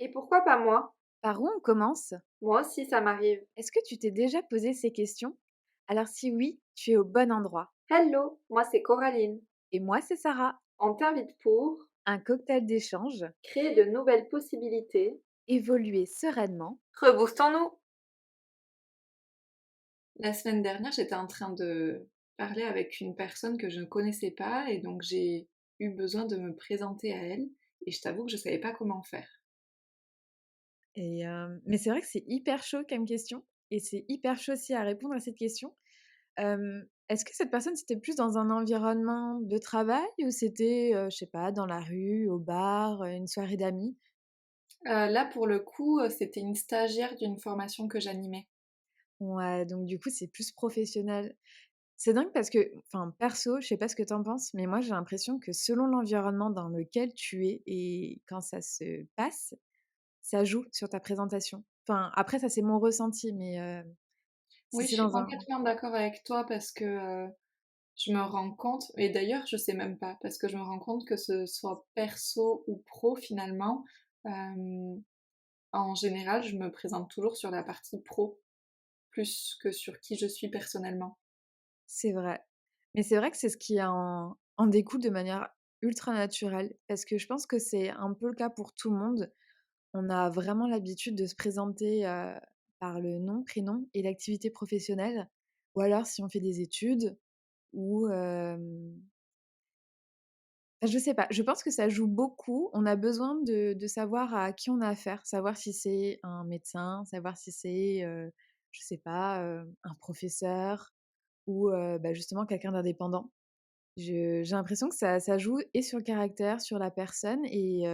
Et pourquoi pas moi? Par où on commence? Moi aussi, ça m'arrive. Est-ce que tu t'es déjà posé ces questions? Alors si oui, tu es au bon endroit. Hello, moi c'est Coraline. Et moi, c'est Sarah. On t'invite pour Un cocktail d'échange, créer de nouvelles possibilités. évoluer sereinement. Reboostons-nous! La semaine dernière, j'étais en train de parler avec une personne que je ne connaissais pas et donc j'ai eu besoin de me présenter à elle et je t'avoue que je savais pas comment faire. Mais c'est vrai que c'est hyper chaud comme question et c'est hyper chaud aussi à répondre à cette question. Est-ce que cette personne, c'était plus dans un environnement de travail ou c'était, je sais pas, dans la rue, au bar, une soirée d'amis? Là, pour le coup, c'était une stagiaire d'une formation que j'animais. Ouais, donc du coup, c'est plus professionnel. C'est dingue parce que, enfin, perso, je sais pas ce que tu en penses, mais moi, j'ai l'impression que selon l'environnement dans lequel tu es et quand ça se passe, ça joue sur ta présentation. Enfin, après ça, c'est mon ressenti, mais si Oui, je c'est suis dans un complètement d'accord avec toi parce que, je me rends compte et d'ailleurs je sais même pas, parce que je me rends compte que ce soit perso ou pro finalement, hem, en général, je me présente toujours sur la partie pro, plus que sur qui je suis personnellement. c'est vrai. Mais c'est vrai que c'est ce qui en découle de manière ultra naturelle parce que je pense que c'est un peu le cas pour tout le monde. On a vraiment l'habitude de se présenter, par le nom, prénom et l'activité professionnelle ou alors si on fait des études ou je sais pas, je pense que ça joue beaucoup. On a besoin de savoir à qui on a affaire, savoir si c'est un médecin, savoir si c'est, je sais pas, un professeur ou justement quelqu'un d'indépendant. J'ai l'impression que ça joue et sur le caractère, sur la personne et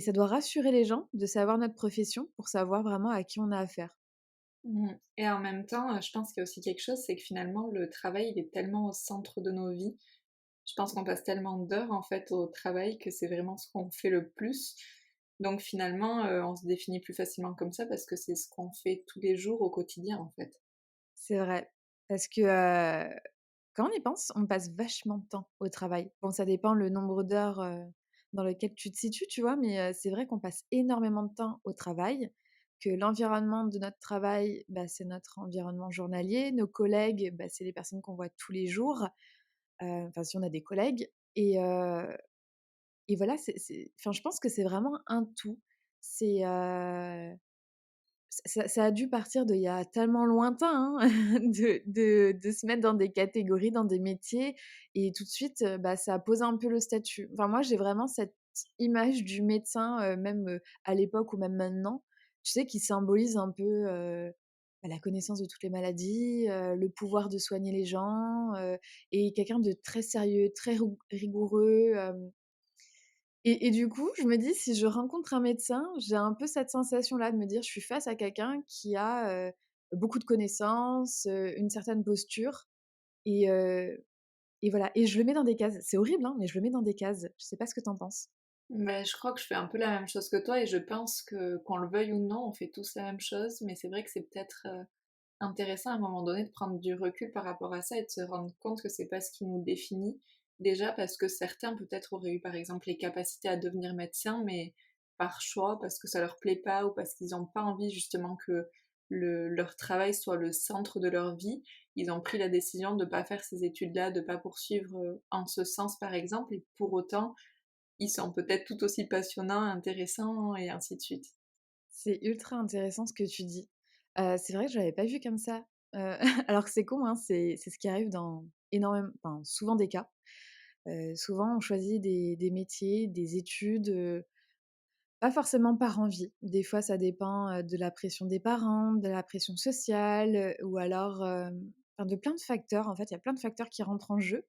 ça doit rassurer les gens de savoir notre profession pour savoir vraiment à qui on a affaire. Mmh et en même temps, je pense qu'il y a aussi quelque chose, c'est que finalement le travail, il est tellement au centre de nos vies. Je pense qu'on passe tellement d'heures en fait au travail que c'est vraiment ce qu'on fait le plus. Donc finalement, on se définit plus facilement comme ça parce que c'est ce qu'on fait tous les jours au quotidien en fait. C'est vrai, parce que, quand on y pense, on passe vachement de temps au travail. Bon, ça dépend le nombre d'heures, dans lequel tu te situes, tu vois? Mais, c'est vrai qu'on passe énormément de temps au travail, que l'environnement de notre travail, c'est notre environnement journalier. Nos collègues, c'est les personnes qu'on voit tous les jours, enfin si on a des collègues et voilà, c'est enfin je pense que c'est vraiment un tout. C'est, ça a dû partir d'il y a tellement lointain, hein, de se mettre dans des catégories, dans des métiers et tout de suite, ça a posé un peu le statut. Enfin, moi, j'ai vraiment cette image du médecin, même, à l'époque ou même maintenant, tu sais, qui symbolise un peu, la connaissance de toutes les maladies, le pouvoir de soigner les gens, et quelqu'un de très sérieux, très rigoureux, et du coup, je me dis, si je rencontre un médecin, j'ai un peu cette sensation-là de me dire: «Je suis face à quelqu'un qui a, beaucoup de connaissances, une certaine posture» et heu et voilà et je le mets dans des cases. C'est horrible, hein, mais je le mets dans des cases. Je sais pas ce que tu en penses? Mais je crois que je fais un peu la même chose que toi et je pense que qu'on le veuille ou non, on fait tous la même chose, mais c'est vrai que c'est peut-être, intéressant à un moment donné de prendre du recul par rapport à ça et de se rendre compte que c'est pas ce qui nous définit. Déjà parce que certains peut-être auraient eu par exemple les capacités à devenir médecin, mais par choix, parce que ça leur plaît pas ou parce qu'ils ont pas envie justement que leur travail soit le centre de leur vie. Ils ont pris la décision de pas faire ces études-là, de pas poursuivre, en ce sens par exemple et pour autant, ils sont peut-être tout aussi passionnants, intéressants et ainsi de suite. C'est ultra intéressant ce que tu dis. C'est vrai que je l'avais pas vu comme ça, alors que c'est con, hein, c'est ce qui arrive dans enfin, souvent des cas. Souvent on choisit des métiers, des études, pas forcément par envie. Des fois, ça dépend, de la pression des parents, de la pression sociale, ou alors, enfin de plein de facteurs. En fait, il y a plein de facteurs qui rentrent en jeu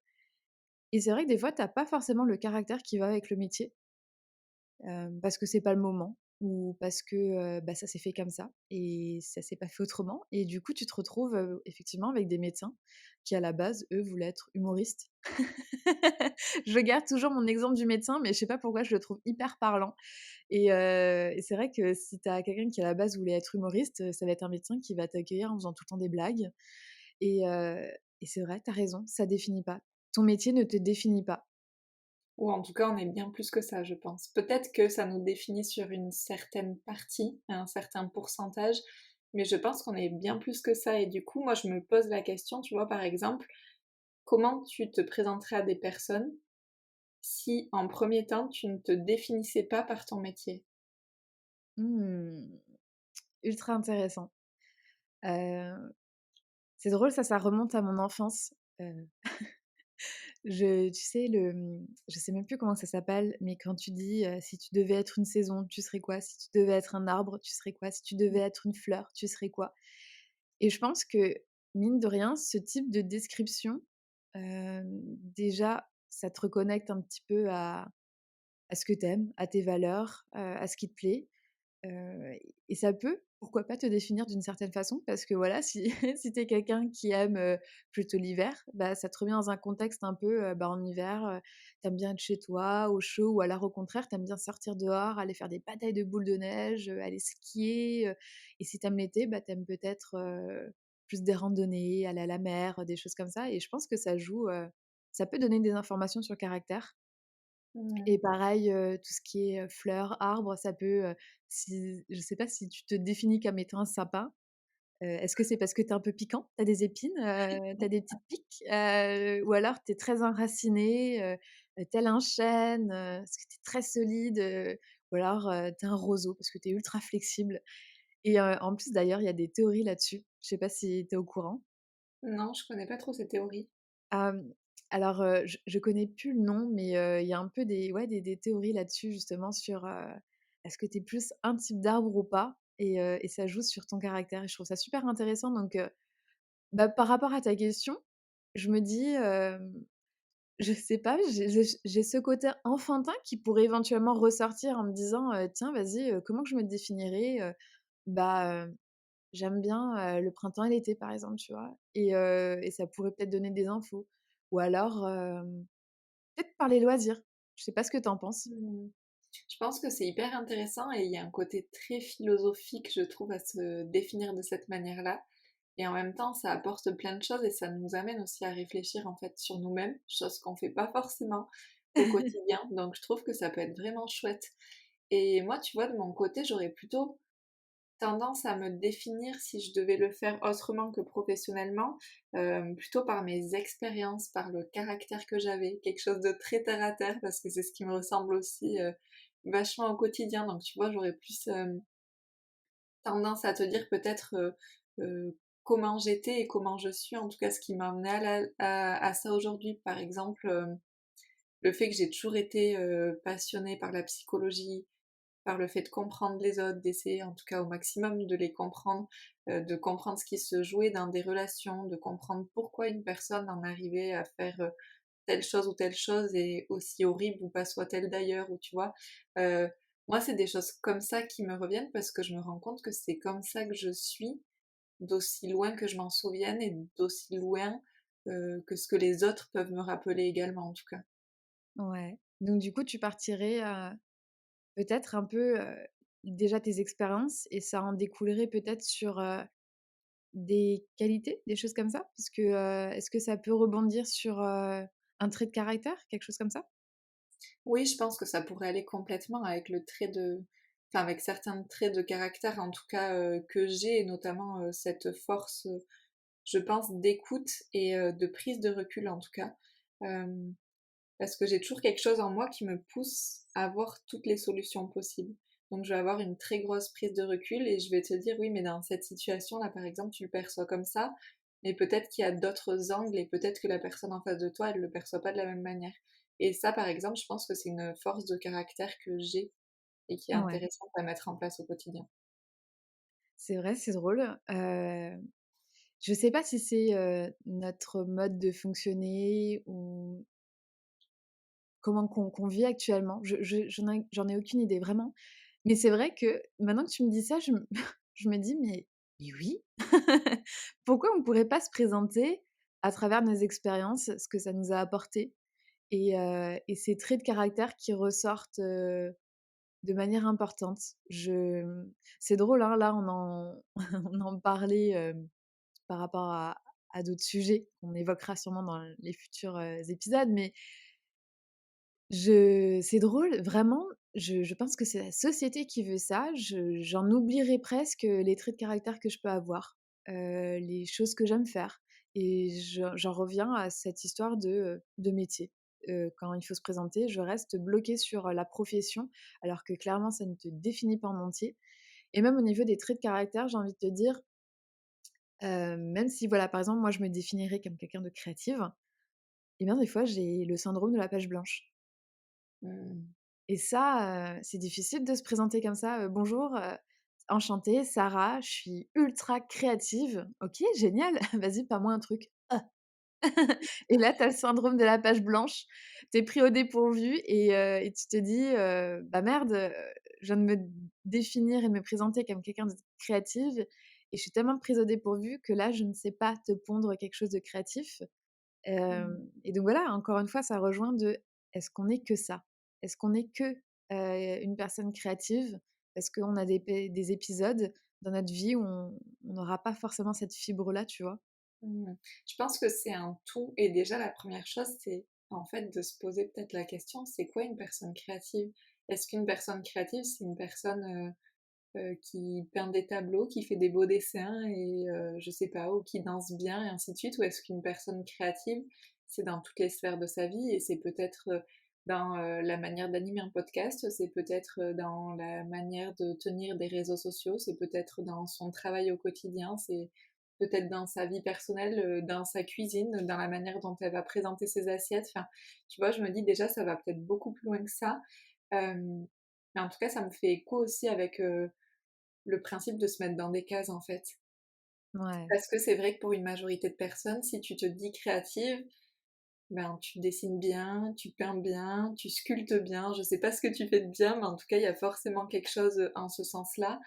et c'est vrai que des fois, tu as pas forcément le caractère qui va avec le métier, parce que c'est pas le moment ou parce que, ça s'est fait comme ça et ça s'est pas fait autrement et du coup, tu te retrouves, effectivement avec des médecins qui, à la base, eux, voulaient être humoristes. Je garde toujours mon exemple du médecin, mais je sais pas pourquoi je le trouve hyper parlant. Et c'est vrai que si tu as quelqu'un qui à la base voulait être humoriste, ça va être un médecin qui va t'accueillir en faisant tout le temps des blagues et heu et c'est vrai, tu as raison, ça définit pas. Ton métier ne te définit pas. Ou en tout cas, on est bien plus que ça, je pense. Peut-être que ça nous définit sur une certaine partie, un certain pourcentage, mais je pense qu'on est bien plus que ça. Et du coup, moi, je me pose la question, tu vois, par exemple, comment tu te présenterais à des personnes si, en premier temps, tu ne te définissais pas par ton métier? Mmh, ultra intéressant. Heu, c'est drôle ça remonte à mon enfance. Heu, tu sais je sais même plus comment ça s'appelle, mais quand tu dis, «Si tu devais être une saison, tu serais quoi? Si tu devais être un arbre, tu serais quoi? Si tu devais être une fleur, tu serais quoi?» Et je pense que, mine de rien, ce type de description, déjà, ça te reconnecte un petit peu à ce que t'aimes, à tes valeurs, à ce qui te plaît. Heu et ça peut, pourquoi pas, te définir d'une certaine façon parce que voilà, si si tu es quelqu'un qui aime, plutôt l'hiver, bah, ça te remet dans un contexte un peu, bah, en hiver, tu bien être chez toi, au chaud ou alors au contraire, t'aimes bien sortir dehors, aller faire des batailles de boules de neige, aller skier, et si t'aimes l'été, bah, tu peut-être, plus des randonnées, aller à la mer, des choses comme ça et je pense que ça joue, ça peut donner des informations sur le caractère Mmh. et pareil, tout ce qui est, fleurs, arbres, ça peut, si je sais pas si tu te définis comme étant un sapin, est-ce que c'est parce que tu es un peu piquant? Tu as des épines, tu as des petites piques? Ou alors tu es très enraciné, tel un chêne, parce que tu es très solide, ou alors, tu es un roseau parce que tu es ultra flexible et en plus d'ailleurs, il y a des théories là-dessus. Je sais pas si tu es au courant? Non, je connais pas trop ces théories. Hem, alors, je connais plus le nom, mais il y a un peu des ouais, des théories là-dessus justement sur, est-ce que tu es plus un type d'arbre ou pas? Et ça joue sur ton caractère et je trouve ça super intéressant donc bah, par rapport à ta question, je me dis, je sais pas, j'ai ce côté enfantin qui pourrait éventuellement ressortir en me disant, «Tiens vas-y, comment que je me définirais?» Bah, j'aime bien, le printemps et l'été, par exemple, tu vois? Et ça pourrait peut-être donner des infos. Ou alors, peut-être par les loisirs. Je sais pas ce que tu en penses? Mmh. Je pense que c'est hyper intéressant et il y a un côté très philosophique, je trouve, à se définir de cette manière-là. Et en même temps, ça apporte plein de choses et ça nous amène aussi à réfléchir en fait sur nous-mêmes, chose qu'on fait pas forcément au quotidien. Donc je trouve que ça peut être vraiment chouette. Et moi, tu vois, de mon côté, j'aurais plutôt tendance à me définir si je devais le faire autrement que professionnellement, plutôt par mes expériences, par le caractère que j'avais, quelque chose de très terre à terre parce que c'est ce qui me ressemble aussi, vachement au quotidien. Donc tu vois, j'aurais plus, tendance à te dire peut-être, comment j'étais et comment je suis, en tout cas ce qui m'a amené à ça aujourd'hui. Par exemple, le fait que j'ai toujours été, passionnée par la psychologie, par le fait de comprendre les autres, d'essayer en tout cas au maximum de les comprendre, de comprendre ce qui se jouait dans des relations, de comprendre pourquoi une personne en arrivait à faire, telle chose ou telle chose et aussi horrible ou pas soit-elle d'ailleurs ou tu vois? Heu, moi c'est des choses comme ça qui me reviennent parce que je me rends compte que c'est comme ça que je suis, d'aussi loin que je m'en souvienne et d'aussi loin, que ce que les autres peuvent me rappeler également en tout cas. Ouais. Donc du coup, tu partirais, peut-être un peu, déjà tes expériences et ça en découlerait peut-être sur, des qualités, des choses comme ça? Parce que, est-ce que ça peut rebondir sur, un trait de caractère, quelque chose comme ça? Oui, je pense que ça pourrait aller complètement avec le trait de enfin avec certains traits de caractère en tout cas, que j'ai et notamment, cette force, je pense d'écoute et de prise de recul en tout cas. Hem, parce que j'ai toujours quelque chose en moi qui me pousse à voir toutes les solutions possibles. Donc je vais avoir une très grosse prise de recul et je vais te dire: «Oui, mais dans cette situation-là, par exemple, tu le perçois comme ça, mais peut-être qu'il y a d'autres angles et peut-être que la personne en face de toi, elle le perçoit pas de la même manière». Et ça, par exemple, je pense que c'est une force de caractère que j'ai et qui est Ouais, intéressante à mettre en place au quotidien. c'est vrai, c'est drôle. Je sais pas si c'est, notre mode de fonctionner ou comment qu'on vit actuellement. J'en ai aucune idée, vraiment. Mais c'est vrai que maintenant que tu me dis ça, je me je me dis: «Mais oui!» Pourquoi on ne pourrait pas se présenter à travers nos expériences, ce que ça nous a apporté et ces traits de caractère qui ressortent, de manière importante. C'est drôle, hein, là, on en on en parlait, par rapport à d'autres sujets qu'on évoquera sûrement dans les futurs, épisodes, mais C'est drôle, vraiment, je pense que c'est la société qui veut ça. J'en oublierais presque les traits de caractère que je peux avoir, les choses que j'aime faire et j'en reviens à cette histoire de métier. Quand il faut se présenter, je reste bloquée sur, la profession, alors que clairement ça ne te définit pas en entier et même au niveau des traits de caractère, j'ai envie de te dire, même si voilà, par exemple, moi je me définirais comme quelqu'un de créative et bien des fois j'ai le syndrome de la page blanche. Mmh. Et ça, c'est difficile de se présenter comme ça, «Bonjour, enchantée, Sarah, je suis ultra créative». «OK, génial, vas-y, peins-moi un truc». «Ah!» Et là, tu as le syndrome de la page blanche. Tu es pris au dépourvu et tu te dis, «Bah, merde, je viens de me définir et me présenter comme quelqu'un de créative et je suis tellement prise au dépourvu que là, je ne sais pas te pondre quelque chose de créatif». Mmh. Et donc voilà, encore une fois, ça rejoint de: est-ce qu'on est que ça? Est-ce qu'on est que, une personne créative? Parce qu'on a des épisodes dans notre vie où on n'aura pas forcément cette fibre-là, tu vois? Mmh. Je pense que c'est un tout et déjà la première chose, c'est en fait de se poser peut-être la question, c'est quoi une personne créative? Est-ce qu'une personne créative, c'est une personne, qui peint des tableaux, qui fait des beaux dessins et je sais pas, ou qui danse bien et ainsi de suite? Ou est-ce qu'une personne créative, c'est dans toutes les sphères de sa vie et c'est peut-être, dans, la manière d'animer un podcast, c'est peut-être, dans la manière de tenir des réseaux sociaux, c'est peut-être dans son travail au quotidien, c'est peut-être dans sa vie personnelle, dans sa cuisine, dans la manière dont elle va présenter ses assiettes. Enfin, tu vois, je me dis déjà ça va peut-être beaucoup plus loin que ça. Mais en tout cas, ça me fait écho aussi avec, le principe de se mettre dans des cases, en fait. Ouais, Parce que c'est vrai que pour une majorité de personnes, si tu te dis créative, ben, tu dessines bien, tu peins bien, tu sculptes bien. Je sais pas ce que tu fais de bien, mais en tout cas, il y a forcément quelque chose, en ce sens-là.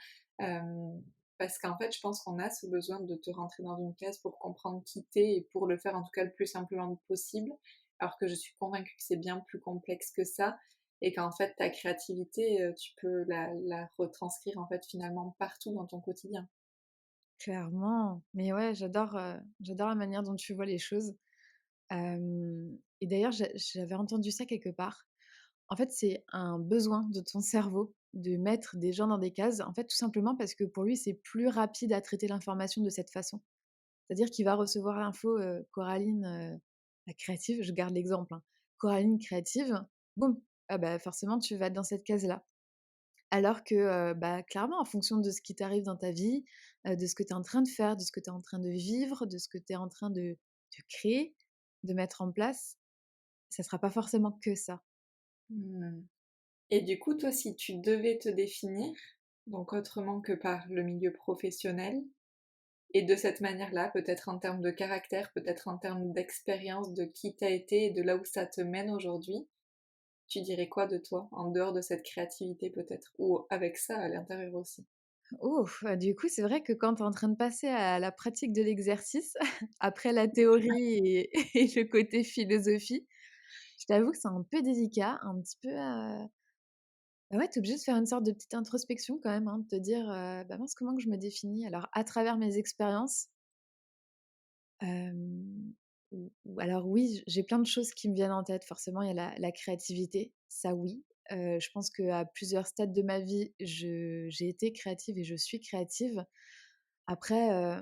Parce qu'en fait, je pense qu'on a ce besoin de te rentrer dans une case pour comprendre qui tu es et pour le faire, en tout cas, le plus simplement possible. Alors que je suis convaincue que c'est bien plus complexe que ça et qu'en fait, ta créativité, tu peux la retranscrire, en fait, finalement partout dans ton quotidien. clairement. Mais ouais, j'adore la manière dont tu vois les choses. Et d'ailleurs, j'avais entendu ça quelque part. En fait, c'est un besoin de ton cerveau de mettre des gens dans des cases, en fait, tout simplement parce que pour lui, c'est plus rapide à traiter l'information de cette façon. C'est-à-dire qu'il va recevoir l'info, Coraline, la créative, je garde l'exemple, hein. Coraline créative, boum, ah bah, forcément tu vas dans cette case-là. Alors que, bah, clairement en fonction de ce qui t'arrive dans ta vie, de ce que tu es en train de faire, de ce que tu es en train de vivre, de ce que tu es en train de créer, de mettre en place, ça sera pas forcément que ça. Mmh. Et du coup, toi, si tu devais te définir, donc autrement que par le milieu professionnel, et de cette manière-là, peut-être en termes de caractère, peut-être en termes d'expérience, de qui tu as été et de là où ça te mène aujourd'hui, tu dirais quoi de toi, en dehors de cette créativité peut-être? Ou avec ça à l'intérieur aussi? Ouf, du coup, c'est vrai que quand tu es en train de passer à la pratique de l'exercice, après la théorie et et le côté philosophie, je t'avoue que c'est un peu délicat, un petit peu, bah, ouais, tu es obligé de faire une sorte de petite introspection quand même, hein, de te dire, «Bah, mince, comment que je me définis?» Alors à travers mes expériences, ou alors oui, j'ai plein de choses qui me viennent en tête. Forcément, il y a la créativité, ça oui. Je pense qu'à plusieurs stades de ma vie, je j'ai été créative et je suis créative. Après,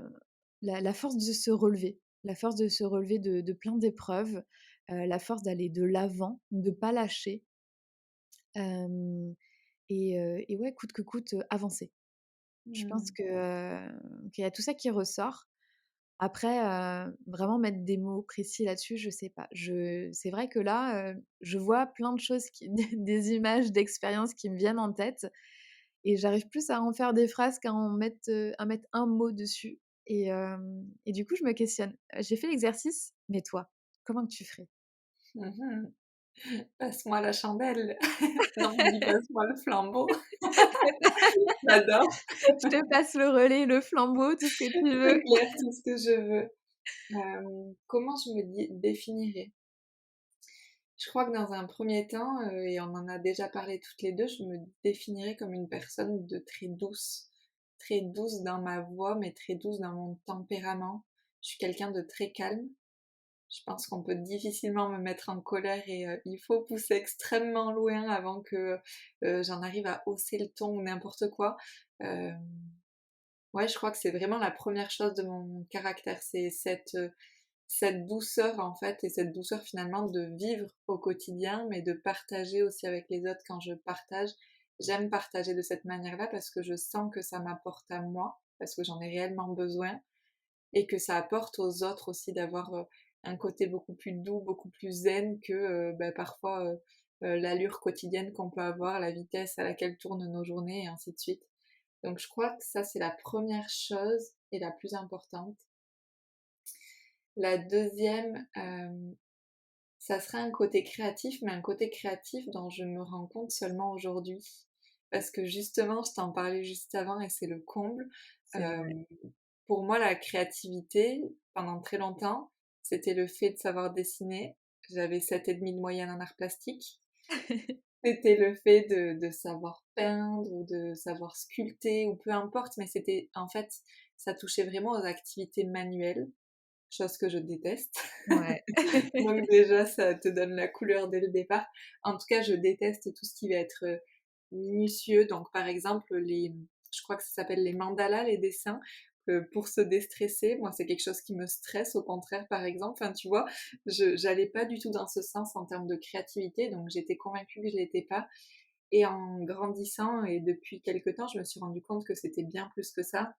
la force de se relever, la force de se relever de plein d'épreuves, la force d'aller de l'avant, de pas lâcher, hem et ouais, coûte que coûte, avancer. Je pense Mmh. qu'il y a tout ça qui ressort. Après, vraiment mettre des mots précis là-dessus, je sais pas. C'est vrai que là, je vois plein de choses qui des images d'expériences qui me viennent en tête et j'arrive plus à en faire des phrases à mettre un mot dessus et du coup, je me questionne. J'ai fait l'exercice, mais toi, comment que tu ferais? Mmh. Passe-moi la chandelle. Non, on dit passe-moi le flambeau. J'adore. Je te passe le relais, le flambeau, tout ce que tu C'est veux. clair, tout ce que je veux. Comment je me définirais? Je crois que dans un premier temps, et on en a déjà parlé toutes les 2, je me définirais comme une personne de très douce dans ma voix, mais très douce dans mon tempérament. Je suis quelqu'un de très calme, Je pense qu'on peut difficilement me mettre en colère et il faut pousser extrêmement loin avant que, j'en arrive à hausser le ton ou n'importe quoi. Hem, ouais, je crois que c'est vraiment la première chose de mon caractère, c'est cette douceur en fait et cette douceur finalement de vivre au quotidien, mais de partager aussi avec les autres quand je partage. J'aime partager de cette manière-là parce que je sens que ça m'apporte à moi, parce que j'en ai réellement besoin et que ça apporte aux autres aussi d'avoir, un côté beaucoup plus doux, beaucoup plus zen que, parfois, l'allure quotidienne qu'on peut avoir, la vitesse à laquelle tournent nos journées et ainsi de suite. Donc je crois que ça, c'est la première chose et la plus importante. La deuxième, ça serait un côté créatif, mais un côté créatif dont je me rends compte seulement aujourd'hui. Parce que justement, je t'en parlais juste avant et c'est le comble. C'est vrai. Hem, pour moi, la créativité, pendant très longtemps, c'était le fait de savoir dessiner. J'avais 7,5 de moyenne en art plastique. C'était le fait de savoir peindre ou de savoir sculpter ou peu importe, mais c'était en fait, ça touchait vraiment aux activités manuelles, chose que je déteste. Ouais. Donc déjà, ça te donne la couleur dès le départ. En tout cas, je déteste tout ce qui va être, minutieux. Donc par exemple, je crois que ça s'appelle les mandalas, les dessins, pour se déstresser. Moi, c'est quelque chose qui me stresse au contraire, par exemple. Enfin, tu vois? J'allais pas du tout dans ce sens en termes de créativité, donc j'étais convaincue que je l'étais pas et en grandissant et depuis quelque temps, je me suis rendu compte que c'était bien plus que ça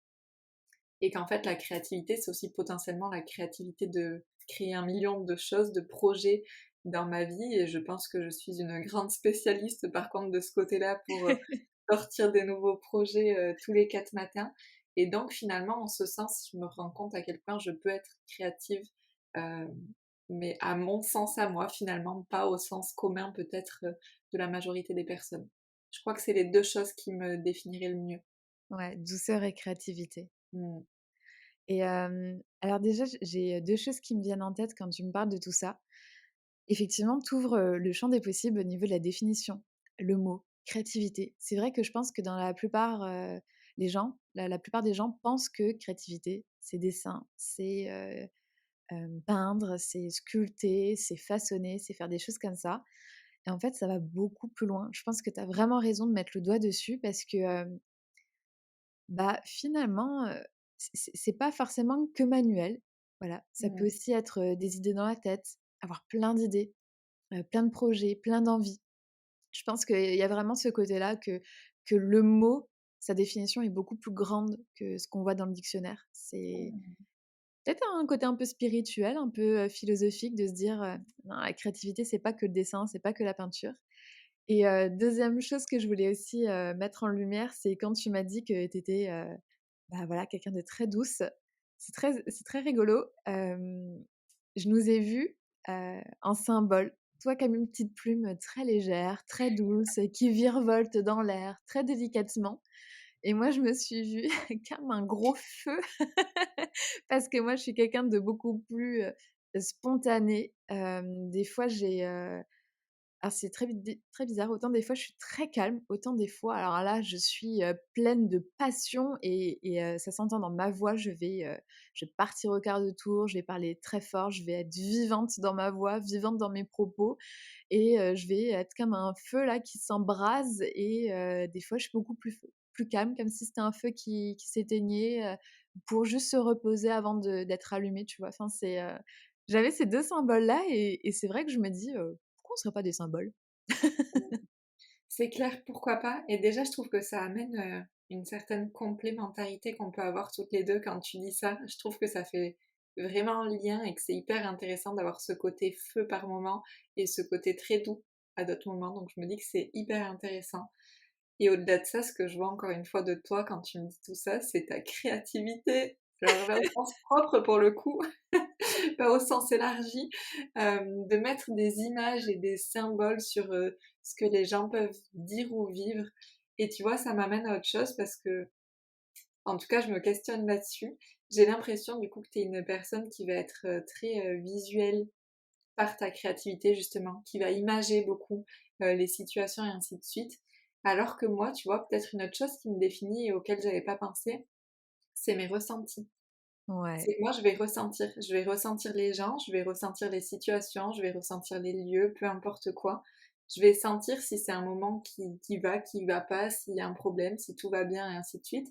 et qu'en fait la créativité, c'est aussi potentiellement la créativité de créer un million de choses, de projets dans ma vie et je pense que je suis une grande spécialiste par contre de ce côté-là pour, sortir des nouveaux projets, tous les 4 matins et donc finalement en ce sens, je me rends compte à quel point je peux être créative, hem, mais à mon sens à moi finalement, pas au sens commun peut-être, de la majorité des personnes. Je crois que c'est les 2 choses qui me définiraient le mieux. Ouais, douceur et créativité. Mmh. Et alors déjà, j'ai 2 choses qui me viennent en tête quand tu me parles de tout ça. Effectivement, tu ouvres, le champ des possibles au niveau de la définition. Le mot créativité. C'est vrai que je pense que dans la plupart, des gens, la plupart des gens pensent que créativité, c'est dessin, c'est, peindre, c'est sculpter, c'est façonner, c'est faire des choses comme ça. Et en fait, ça va beaucoup plus loin. Je pense que tu as vraiment raison de mettre le doigt dessus parce que, bah, finalement, c'est pas forcément que manuel. Voilà, ça peut Mmh. aussi être, des idées dans la tête, avoir plein d'idées, plein de projets, plein d'envies. Je pense qu'il y a vraiment ce côté-là que le mot, sa définition est beaucoup plus grande que ce qu'on voit dans le dictionnaire. C'est Mmh. peut-être un côté un peu spirituel, un peu, philosophique de se dire, «Non, la créativité, c'est pas que le dessin, c'est pas que la peinture». Et 2e chose que je voulais aussi, mettre en lumière, c'est quand tu m'as dit que tu étais, bah, voilà, quelqu'un de très douce. C'est très rigolo. Je nous ai vus, en symbole. Toi comme une petite plume, très légère, très douce, qui virevolte dans l'air très délicatement et moi je me suis vue comme un gros feu parce que moi je suis quelqu'un de beaucoup plus, spontané. Des fois j'ai, alors c'est très bizarre, autant des fois je suis très calme, autant des fois alors là je suis, pleine de passion et ça s'entend dans ma voix, je vais partir au quart de tour, je vais parler très fort, je vais être vivante dans ma voix, vivante dans mes propos et je vais être comme un feu là qui s'embrase et des fois je suis beaucoup plus calme, comme si c'était un feu qui s'éteignait, pour juste se reposer avant d'être allumé, tu vois? Enfin j'avais ces 2 symboles là et c'est vrai que je me dis, pourquoi on serait pas des symboles? C'est clair, pourquoi pas? Et déjà, je trouve que ça amène, une certaine complémentarité qu'on peut avoir toutes les 2 quand tu dis ça. Je trouve que ça fait vraiment lien et que c'est hyper intéressant d'avoir ce côté feu par moment et ce côté très doux à d'autres moments. Donc je me dis que c'est hyper intéressant. Et au-delà de ça, ce que je vois encore une fois de toi quand tu me dis tout ça, c'est ta créativité. Alors là, au sens propre pour le coup, pas au sens élargi, de mettre des images et des symboles sur, ce que les gens peuvent dire ou vivre. Et tu vois, ça m'amène à autre chose parce que, en tout cas, je me questionne là-dessus. J'ai l'impression du coup que tu es une personne qui va être, très, visuelle par ta créativité justement, qui va imager beaucoup, les situations et ainsi de suite. Alors que moi, tu vois, peut-être une autre chose qui me définit et auquel j'avais pas pensé, c'est mes ressentis. Ouais. C'est que moi, je vais ressentir les gens, je vais ressentir les situations, je vais ressentir les lieux, peu importe quoi. Je vais sentir si c'est un moment qui va pas, s'il y a un problème, si tout va bien et ainsi de suite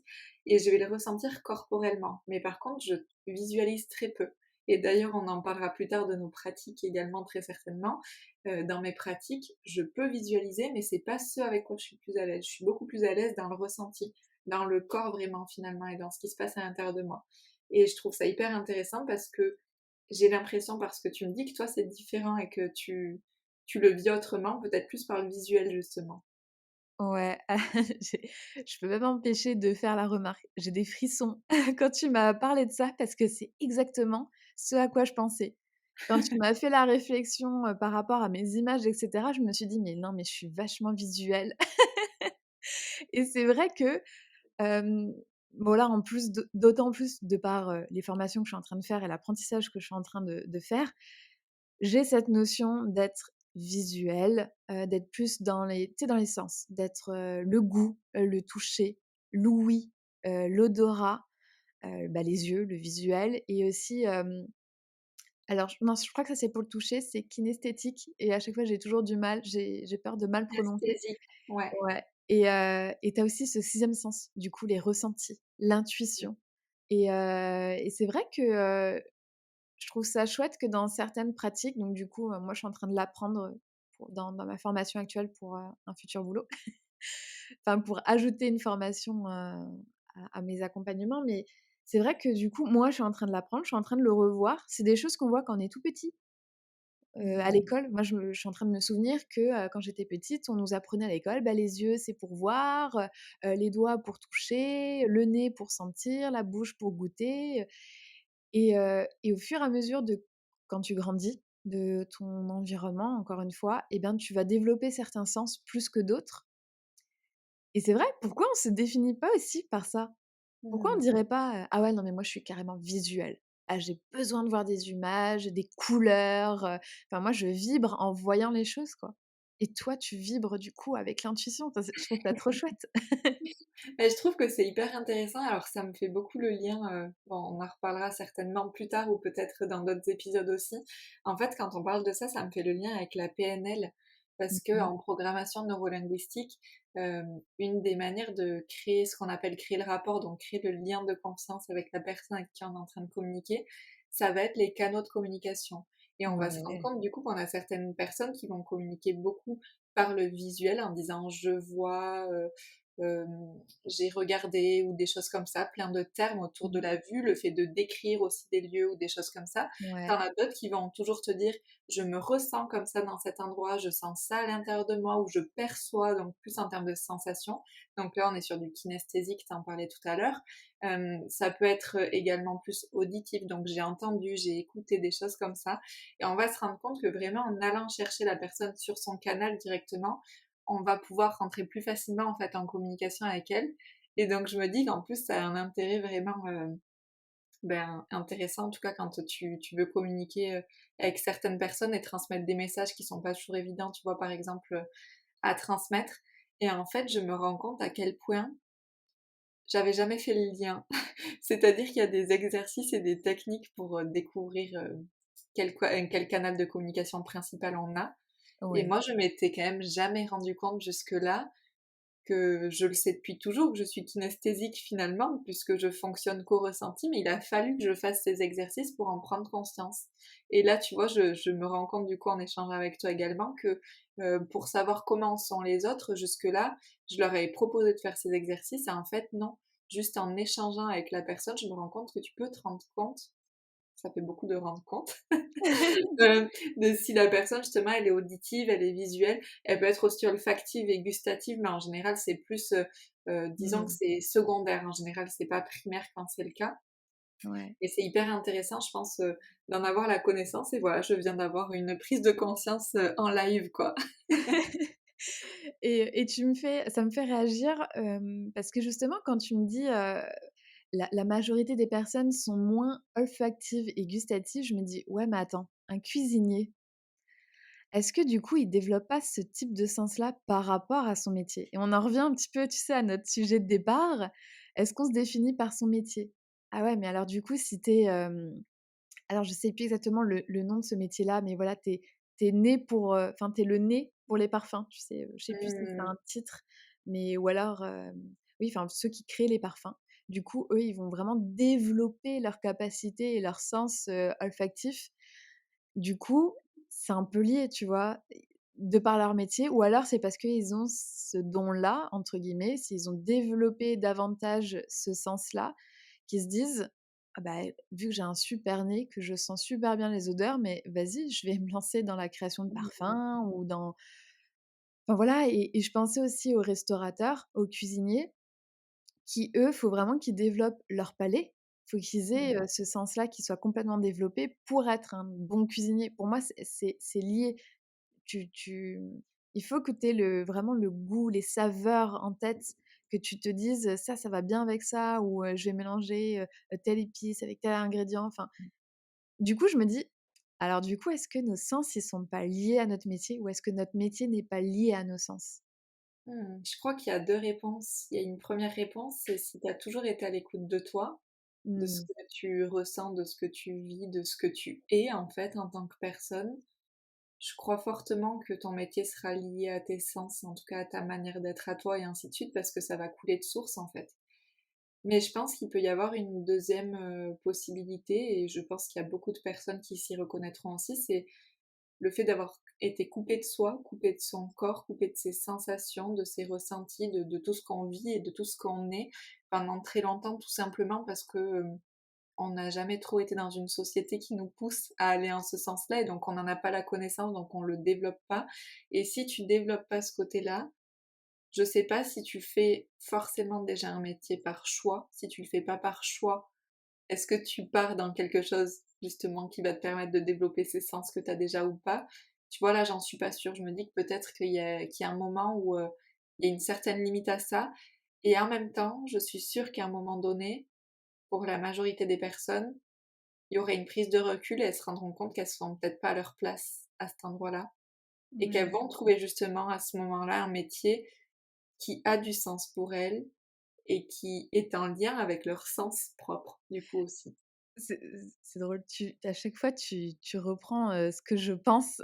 et je vais le ressentir corporellement. Mais par contre, je visualise très peu et d'ailleurs, on en parlera plus tard de nos pratiques également très certainement. Dans mes pratiques, je peux visualiser, mais c'est pas ce avec quoi je suis plus à l'aise. Je suis beaucoup plus à l'aise dans le ressenti, dans le corps vraiment finalement et dans ce qui se passe à l'intérieur de moi. Et je trouve ça hyper intéressant parce que j'ai l'impression, parce que tu me dis que toi c'est différent et que tu le vis autrement, peut-être plus par le visuel justement. Ouais, j'ai je peux pas m'empêcher de faire la remarque. J'ai des frissons quand tu m'as parlé de ça parce que c'est exactement ce à quoi je pensais. Quand tu m'as fait la réflexion, par rapport à mes images et cetera, je me suis dit: «Mais non, mais je suis vachement visuelle» et c'est vrai que, hem, bon là, en plus d'autant plus de par, les formations que je suis en train de faire et l'apprentissage que je suis en train de faire, j'ai cette notion d'être visuelle, d'être plus dans les tu sais, dans les sens, d'être, le goût, le toucher, l'ouïe, l'odorat, bah, les yeux, le visuel et aussi, alors non, je crois que ça c'est pour le toucher, c'est kinesthétique et à chaque fois j'ai toujours du mal, j'ai peur de mal prononcer. Kinesthésique, ouais. Ouais et tu as aussi ce sixième sens, du coup les ressentis, l'intuition et c'est vrai que, je trouve ça chouette que dans certaines pratiques donc du coup, moi je suis en train de l'apprendre, pour dans ma formation actuelle pour, un futur boulot. Enfin pour ajouter une formation, à mes accompagnements mais c'est vrai que du coup, moi je suis en train de l'apprendre, je suis en train de le revoir. C'est des choses qu'on voit quand on est tout petit, à Mmh. l'école. Moi je suis en train de me souvenir que, quand j'étais petite, on nous apprenait à l'école, bah, les yeux c'est pour voir, les doigts pour toucher, le nez pour sentir, la bouche pour goûter, et au fur et à mesure de quand tu grandis, de ton environnement encore une fois et bien tu vas développer certains sens plus que d'autres et c'est vrai, pourquoi on se définit pas aussi par ça? Pourquoi on Mmh. dirait pas, «Ah ouais, non mais moi je suis carrément visuelle. Ah j'ai besoin de voir des images, des couleurs, enfin moi je vibre en voyant les choses quoi» et toi tu vibres du coup avec l'intuition, enfin c'est je trouve ça trop chouette. Mais je trouve que c'est hyper intéressant, alors ça me fait beaucoup le lien, bon on en reparlera certainement plus tard ou peut-être dans d'autres épisodes aussi. En fait, quand on parle de ça, ça me fait le lien avec la PNL parce Mmh mh. qu'en programmation neurolinguistique, une des manières de créer ce qu'on appelle créer le rapport, donc créer le lien de confiance avec la personne avec qui on est en train de communiquer, ça va être les canaux de communication et on va se rendre Ouais. compte du coup qu'on a certaines personnes qui vont communiquer beaucoup par le visuel en disant: «Je vois», j'ai regardé ou des choses comme ça, plein de termes autour de Mmh. la vue, le fait de décrire aussi des lieux ou des choses comme ça. Tu Ouais. en as d'autres qui vont toujours te dire: «Je me ressens comme ça dans cet endroit, je sens ça à l'intérieur de moi» ou «Je perçois», donc plus en termes de sensation. Donc là, on est sur du kinesthésique, tu en parlais tout à l'heure. Ça peut être, également plus auditif, donc j'ai entendu, j'ai écouté, des choses comme ça et on va se rendre compte que vraiment en allant chercher la personne sur son canal directement, on va pouvoir rentrer plus facilement en fait en communication avec elle. Et donc je me dis qu'en plus ça a un intérêt vraiment ben, intéressant en tout cas quand tu veux communiquer avec certaines personnes et transmettre des messages qui sont pas toujours évidents, tu vois par exemple à transmettre. Et en fait je me rends compte à quel point j'avais jamais fait le lien. C'est-à-dire qu'il y a des exercices et des techniques pour découvrir quel canal de communication principal on a. Et Ouais. moi je m'étais quand même jamais rendu compte jusque-là que je le sais depuis toujours, que je suis kinesthésique finalement, puisque je fonctionne qu'au ressenti, mais il a fallu que je fasse ces exercices pour en prendre conscience. Et là, tu vois, je me rends compte du coup en échangeant avec toi également que pour savoir comment sont les autres, jusque-là, je leur ai proposé de faire ces exercices et en fait non. Juste en échangeant avec la personne, je me rends compte que tu peux te rendre compte, ça fait beaucoup de rendre compte, de si la personne justement elle est auditive, elle est visuelle, elle peut être aussi olfactive et gustative, mais en général c'est plus, disons que Mmh. c'est secondaire, en général c'est pas primaire quand c'est le cas Ouais. et c'est hyper intéressant je pense, d'en avoir la connaissance et voilà, je viens d'avoir une prise de conscience, en live quoi. Et tu me fais ça me fait réagir, parce que justement quand tu me dis, la majorité des personnes sont moins olfactives et gustatives, je me dis: «Ouais, mais attends, un cuisinier, est-ce que du coup il développe pas ce type de sens-là par rapport à son métier?» et on en revient un petit peu, tu sais, à notre sujet de départ. Est-ce qu'on se définit par son métier? Ah ouais, mais alors du coup, si tu es, alors je sais plus exactement le nom de ce métier-là, mais voilà, tu es né pour, enfin, tu es le nez pour les parfums, tu sais? Je sais plus si c'est Mmh. un titre, mais ou alors, oui, enfin, ceux qui créent les parfums. Du coup, eux, ils vont vraiment développer leurs capacités et leurs sens, olfactifs. Du coup, c'est un peu lié, tu vois? De par leur métier ou alors c'est parce qu'ils ont ce «don-là» entre guillemets, s'ils ont développé davantage ce sens-là, qu'ils se disent: «Ah bah, vu que j'ai un super nez, que je sens super bien les odeurs, mais vas-y, je vais me lancer dans la création de Mmh. parfums ou dans» enfin voilà et je pensais aussi aux restaurateurs, aux cuisiniers qui eux, faut vraiment qu'ils développent leur palais. Faut qu'ils aient, Mmh. ce sens-là qui soit complètement développé pour être un bon cuisinier. Pour moi, c'est lié. Tu il faut que tu aies vraiment le goût, les saveurs en tête, que tu te dises: Ça va bien avec ça» ou «Je vais mélanger, telle épice avec tel ingrédient». Enfin, du coup, je me dis: «Alors du coup, est-ce que nos sens, ils sont pas liés à notre métier ou est-ce que notre métier n'est pas lié à nos sens?» Mmh. Je crois qu'il y a 2 réponses. Il y a une première réponse, c'est si tu as toujours été à l'écoute de toi, de ce Mmh. que tu ressens, de ce que tu vis, de ce que tu es en fait en tant que personne. Je crois fortement que ton métier sera lié à tes sens, en tout cas à ta manière d'être à toi et ainsi de suite, parce que ça va couler de source en fait. Mais je pense qu'il peut y avoir une deuxième possibilité et je pense qu'il y a beaucoup de personnes qui s'y reconnaîtront aussi, c'est le fait d'avoir été coupé de soi, coupé de son corps, coupé de ses sensations, de ses ressentis, de tout ce qu'on vit et de tout ce qu'on est pendant très longtemps, tout simplement parce que, on n'a jamais trop été dans une société qui nous pousse à aller en ce sens-là et donc on n'en a pas la connaissance, donc on le développe pas et si tu développes pas ce côté-là, je sais pas si tu fais forcément déjà un métier par choix. Si tu le fais pas par choix, est-ce que tu pars dans quelque chose justement qui va te permettre de développer ces sens que tu as déjà ou pas? Tu vois, là, j'en suis pas sûre. Je me dis que peut-être qu'il y a un moment où, il y a une certaine limite à ça et en même temps, je suis sûre qu'à un moment donné, pour la majorité des personnes, il y aurait une prise de recul et elles se rendront compte qu'elles sont peut-être pas à leur place à cet endroit-là et qu'elles Ouais. vont trouver justement à ce moment-là un métier qui a du sens pour elles et qui est en lien avec leur sens propre, du coup aussi. C'est c'est drôle, à chaque fois tu reprends, ce que je pense.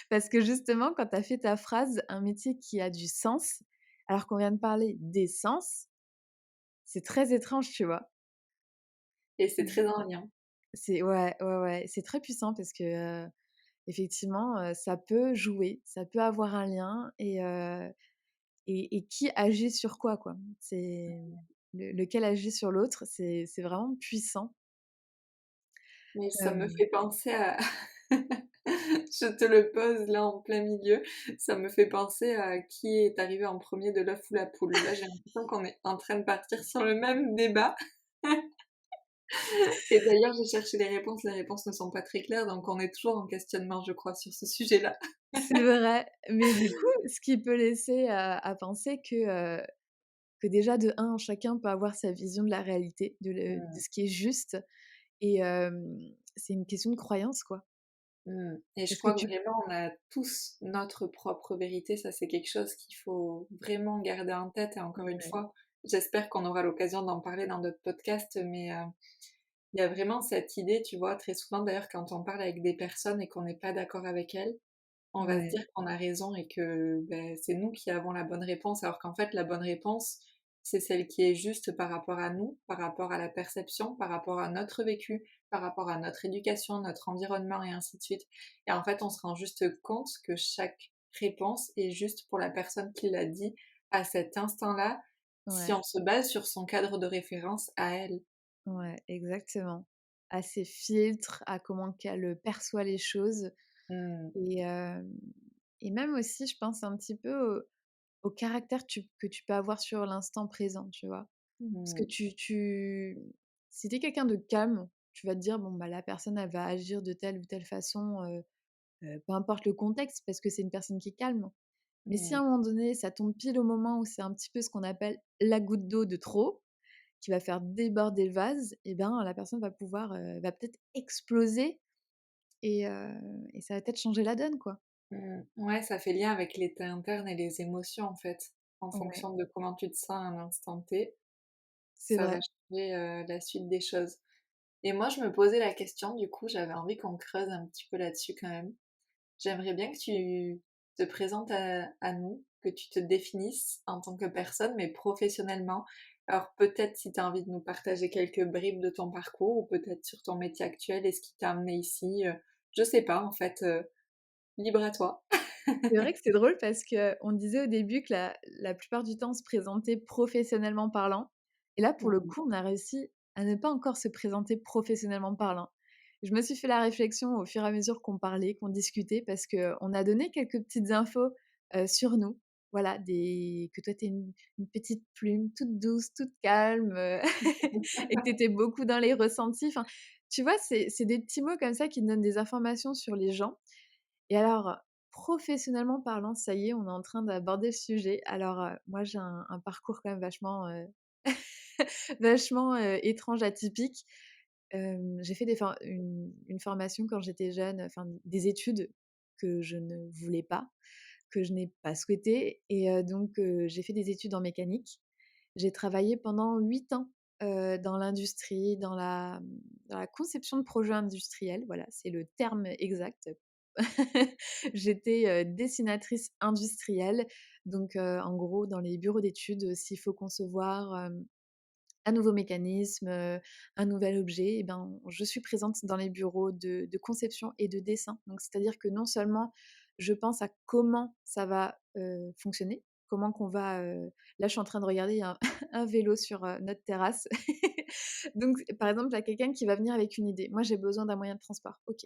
Parce que justement, quand tu as fait ta phrase, un métier qui a du sens, alors qu'on vient de parler d'essence, c'est très étrange, tu vois? Et c'est Mmh. très en lien. C'est ouais, ouais, ouais, c'est très puissant parce que, effectivement, ça peut jouer, ça peut avoir un lien et qui agit sur quoi? C'est lequel agit sur l'autre, c'est vraiment puissant. Mais ça me Hem fait penser à je te le pose là en plein milieu, ça me fait penser à qui est arrivé en premier de l'œuf ou la poule. Là, j'ai l'impression qu'on est en train de partir sur le même débat et d'ailleurs, j'ai cherché les réponses ne sont pas très claires, donc on est toujours en questionnement, je crois, sur ce sujet-là. C'est vrai, mais du coup, ce qui peut laisser à penser que déjà de un chacun peut avoir sa vision de la réalité, de Mmh. ce qui est juste et c'est une question de croyance, quoi. Mmh et je Est-ce que crois que tu vraiment on a tous notre propre vérité, ça c'est quelque chose qu'il faut vraiment garder en tête et encore une Ouais, fois, j'espère qu'on aura l'occasion d'en parler dans d'autres podcasts, mais il y a vraiment cette idée, tu vois? Très souvent d'ailleurs quand on parle avec des personnes et qu'on n'est pas d'accord avec elles, on va se ouais, dire qu'on a raison et que, c'est nous qui avons la bonne réponse alors qu'en fait la bonne réponse, c'est celle qui est juste par rapport à nous, par rapport à la perception, par rapport à notre vécu, par rapport à notre éducation, notre environnement et ainsi de suite. Et en fait, on se rend juste compte que chaque réponse est juste pour la personne qui l'a dit à cet instant-là, si ouais, on se base sur son cadre de référence à elle. ouais, exactement. À ses filtres, à comment qu'elle perçoit les choses Mmh. et hem et même aussi, je pense un petit peu au caractère que tu peux avoir sur l'instant présent, tu vois? Parce que Mmh. si tu es quelqu'un de calme, tu vas te dire: «Bon, bah, la personne, elle va agir de telle ou telle façon, peu importe le contexte, parce que c'est une personne qui est calme». Mais si à Mmh. un moment donné, ça tombe pile au moment où c'est un petit peu ce qu'on appelle la goutte d'eau de trop, qui va faire déborder le vase et ben, la personne va peut-être exploser et ça va peut-être changer la donne, quoi. Mmh. Ouais, ça fait lien avec l'état interne et les émotions, en fait, en Ouais, fonction de comment tu te sens à un instant T. c'est ça va vrai. changer, la suite des choses. Et moi, je me posais la question, du coup, j'avais envie qu'on creuse un petit peu là-dessus quand même. J'aimerais bien que tu te présentes à nous, que tu te définisses en tant que personne, mais professionnellement. Alors peut-être si tu as envie de nous partager quelques bribes de ton parcours ou peut-être sur ton métier actuel et ce qui t'a amené ici, je sais pas en fait, libre à toi. C'est vrai que c'est drôle parce qu'on disait au début que la plupart du temps, on se présentait professionnellement parlant et là, pour le Mmh. coup, on a réussi à ne pas encore se présenter professionnellement parlant. Je me suis fait la réflexion au fur et à mesure qu'on parlait, qu'on discutait parce qu'on a donné quelques petites infos, sur nous. Voilà, des que toi, tu es une petite plume toute douce, toute calme, et que tu étais beaucoup dans les ressentis. Enfin, tu vois, c'est des petits mots comme ça qui donnent des informations sur les gens et alors, professionnellement parlant, ça y est, on est en train d'aborder le sujet. Alors, moi, j'ai un parcours quand même vachement, vachement, étrange, atypique. J'ai fait une formation quand j'étais jeune, enfin des études que je ne voulais pas, que je n'ai pas souhaité et donc j'ai fait des études en mécanique. J'ai travaillé pendant 8 ans, dans l'industrie, dans la conception de projets industriels, voilà, c'est le terme exact. J'étais, dessinatrice industrielle, donc en gros, dans les bureaux d'études, s'il faut concevoir, un nouveau mécanisme, un nouvel objet et ben, je suis présente dans les bureaux de conception et de dessin. Donc c'est-à-dire que non seulement je pense à comment ça va, fonctionner, comment qu'on va, là, je suis en train de regarder un un vélo sur, notre terrasse. Donc par exemple, il y a quelqu'un qui va venir avec une idée. Moi, j'ai besoin d'un moyen de transport. OK.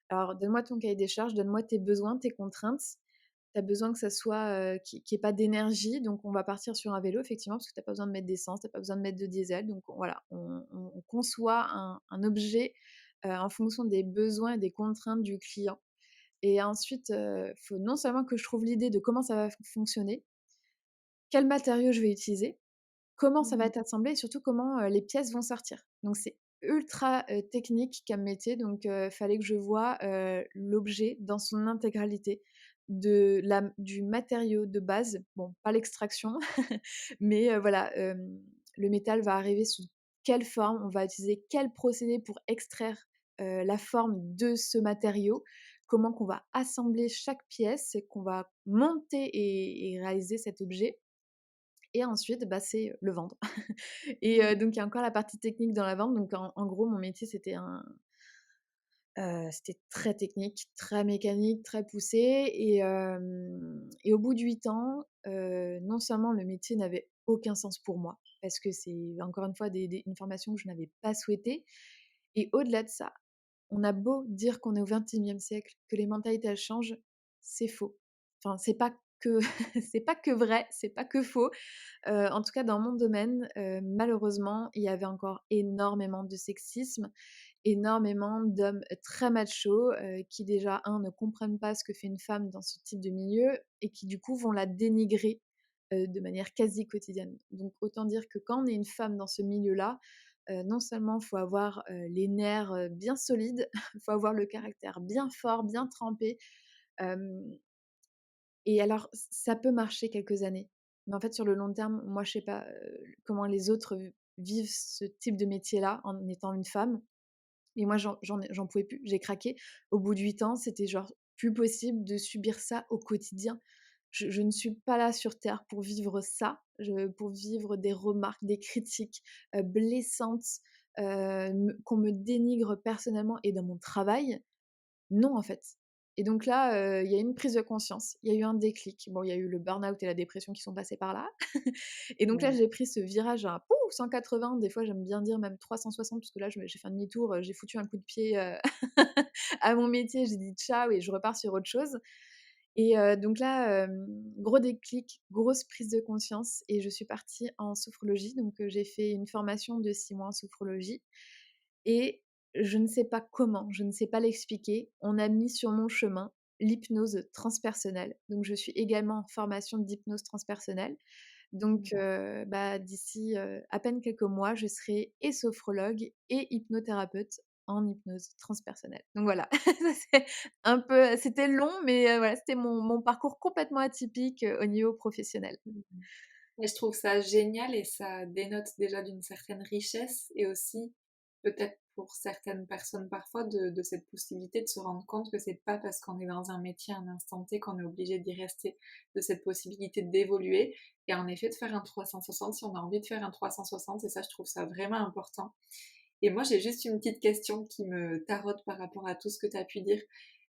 Alors donne-moi ton cahier des charges, donne-moi tes besoins, tes contraintes. Tu as besoin que ça soit, qu'il y ait pas d'énergie, donc on va partir sur un vélo effectivement, parce que tu as pas besoin de mettre d'essence, tu as pas besoin de mettre de diesel, donc voilà, on conçoit un objet, en fonction des besoins et des contraintes du client et ensuite, faut non seulement que je trouve l'idée de comment ça va fonctionner, quels matériaux je vais utiliser, comment ça va Mmh. être assemblé et surtout comment, les pièces vont sortir. Donc c'est ultra, technique comme métier donc fallait que je voie, l'objet dans son intégralité, du matériau de base, bon pas l'extraction, mais voilà, le métal va arriver sous quelle forme, on va utiliser quel procédé pour extraire, la forme de ce matériau, comment qu'on va assembler chaque pièce et qu'on va monter et réaliser cet objet et ensuite, bah, c'est le vendre. Et donc il y a encore la partie technique dans la vente. Donc en gros, mon métier, c'était très technique, très mécanique, très poussé et au bout de 8 ans, non seulement le métier n'avait aucun sens pour moi, parce que c'est encore une fois une formation que je n'avais pas souhaitée et au-delà de ça, on a beau dire qu'on est au XXIe siècle, que les mentalités elles changent, c'est faux. Enfin, c'est pas que c'est pas que vrai, c'est pas que faux. En tout cas, dans mon domaine, malheureusement, il y avait encore énormément de sexisme, énormément d'hommes très machos, qui déjà, ne comprennent pas ce que fait une femme dans ce type de milieu et qui du coup vont la dénigrer, de manière quasi quotidienne. Donc autant dire que quand on est une femme dans ce milieu-là, non seulement il faut avoir, les nerfs, bien solides, il faut avoir le caractère bien fort, bien trempé, hem et alors, ça peut marcher quelques années, mais en fait, sur le long terme, moi, je sais pas, comment les autres vivent ce type de métier-là en étant une femme, et moi, j'en pouvais plus, j'ai craqué. Au bout de 8 ans, c'était genre plus possible de subir ça au quotidien. Je ne suis pas là sur terre pour vivre ça, pour vivre des remarques, des critiques, blessantes, qu'on me dénigre personnellement et dans mon travail. Non, en fait. Et donc là, il y a eu une prise de conscience, il y a eu un déclic. Bon, il y a eu le burn-out et la dépression qui sont passés par là. Et donc là, Ouais. j'ai pris ce virage à pouf 180, des fois j'aime bien dire même 360 parce que là, j'ai fait un demi-tour, j'ai foutu un coup de pied, à mon métier, j'ai dit: «Ciao» et je repars sur autre chose. Et donc là, gros déclic, grosse prise de conscience et je suis partie en sophrologie. Donc j'ai fait une formation de 6 mois en sophrologie et je ne sais pas comment, je ne sais pas l'expliquer, on a mis sur mon chemin l'hypnose transpersonnelle. Donc je suis également en formation d'hypnose transpersonnelle. Donc bah, d'ici, à peine quelques mois, je serai et sophrologue et hypnothérapeute en hypnose transpersonnelle. Donc voilà, ça c'est un peu c'était long, mais voilà, c'était mon parcours complètement atypique, au niveau professionnel. Mais je trouve ça génial et ça dénote déjà d'une certaine richesse et aussi peut-être pour certaines personnes parfois de cette possibilité de se rendre compte que c'est pas parce qu'on est dans un métier à un instant T qu'on est obligé d'y rester, de cette possibilité d'évoluer et en effet de faire un 360 si on a envie de faire un 360 et ça je trouve ça vraiment important. Et moi j'ai juste une petite question qui me tarote par rapport à tout ce que tu as pu dire.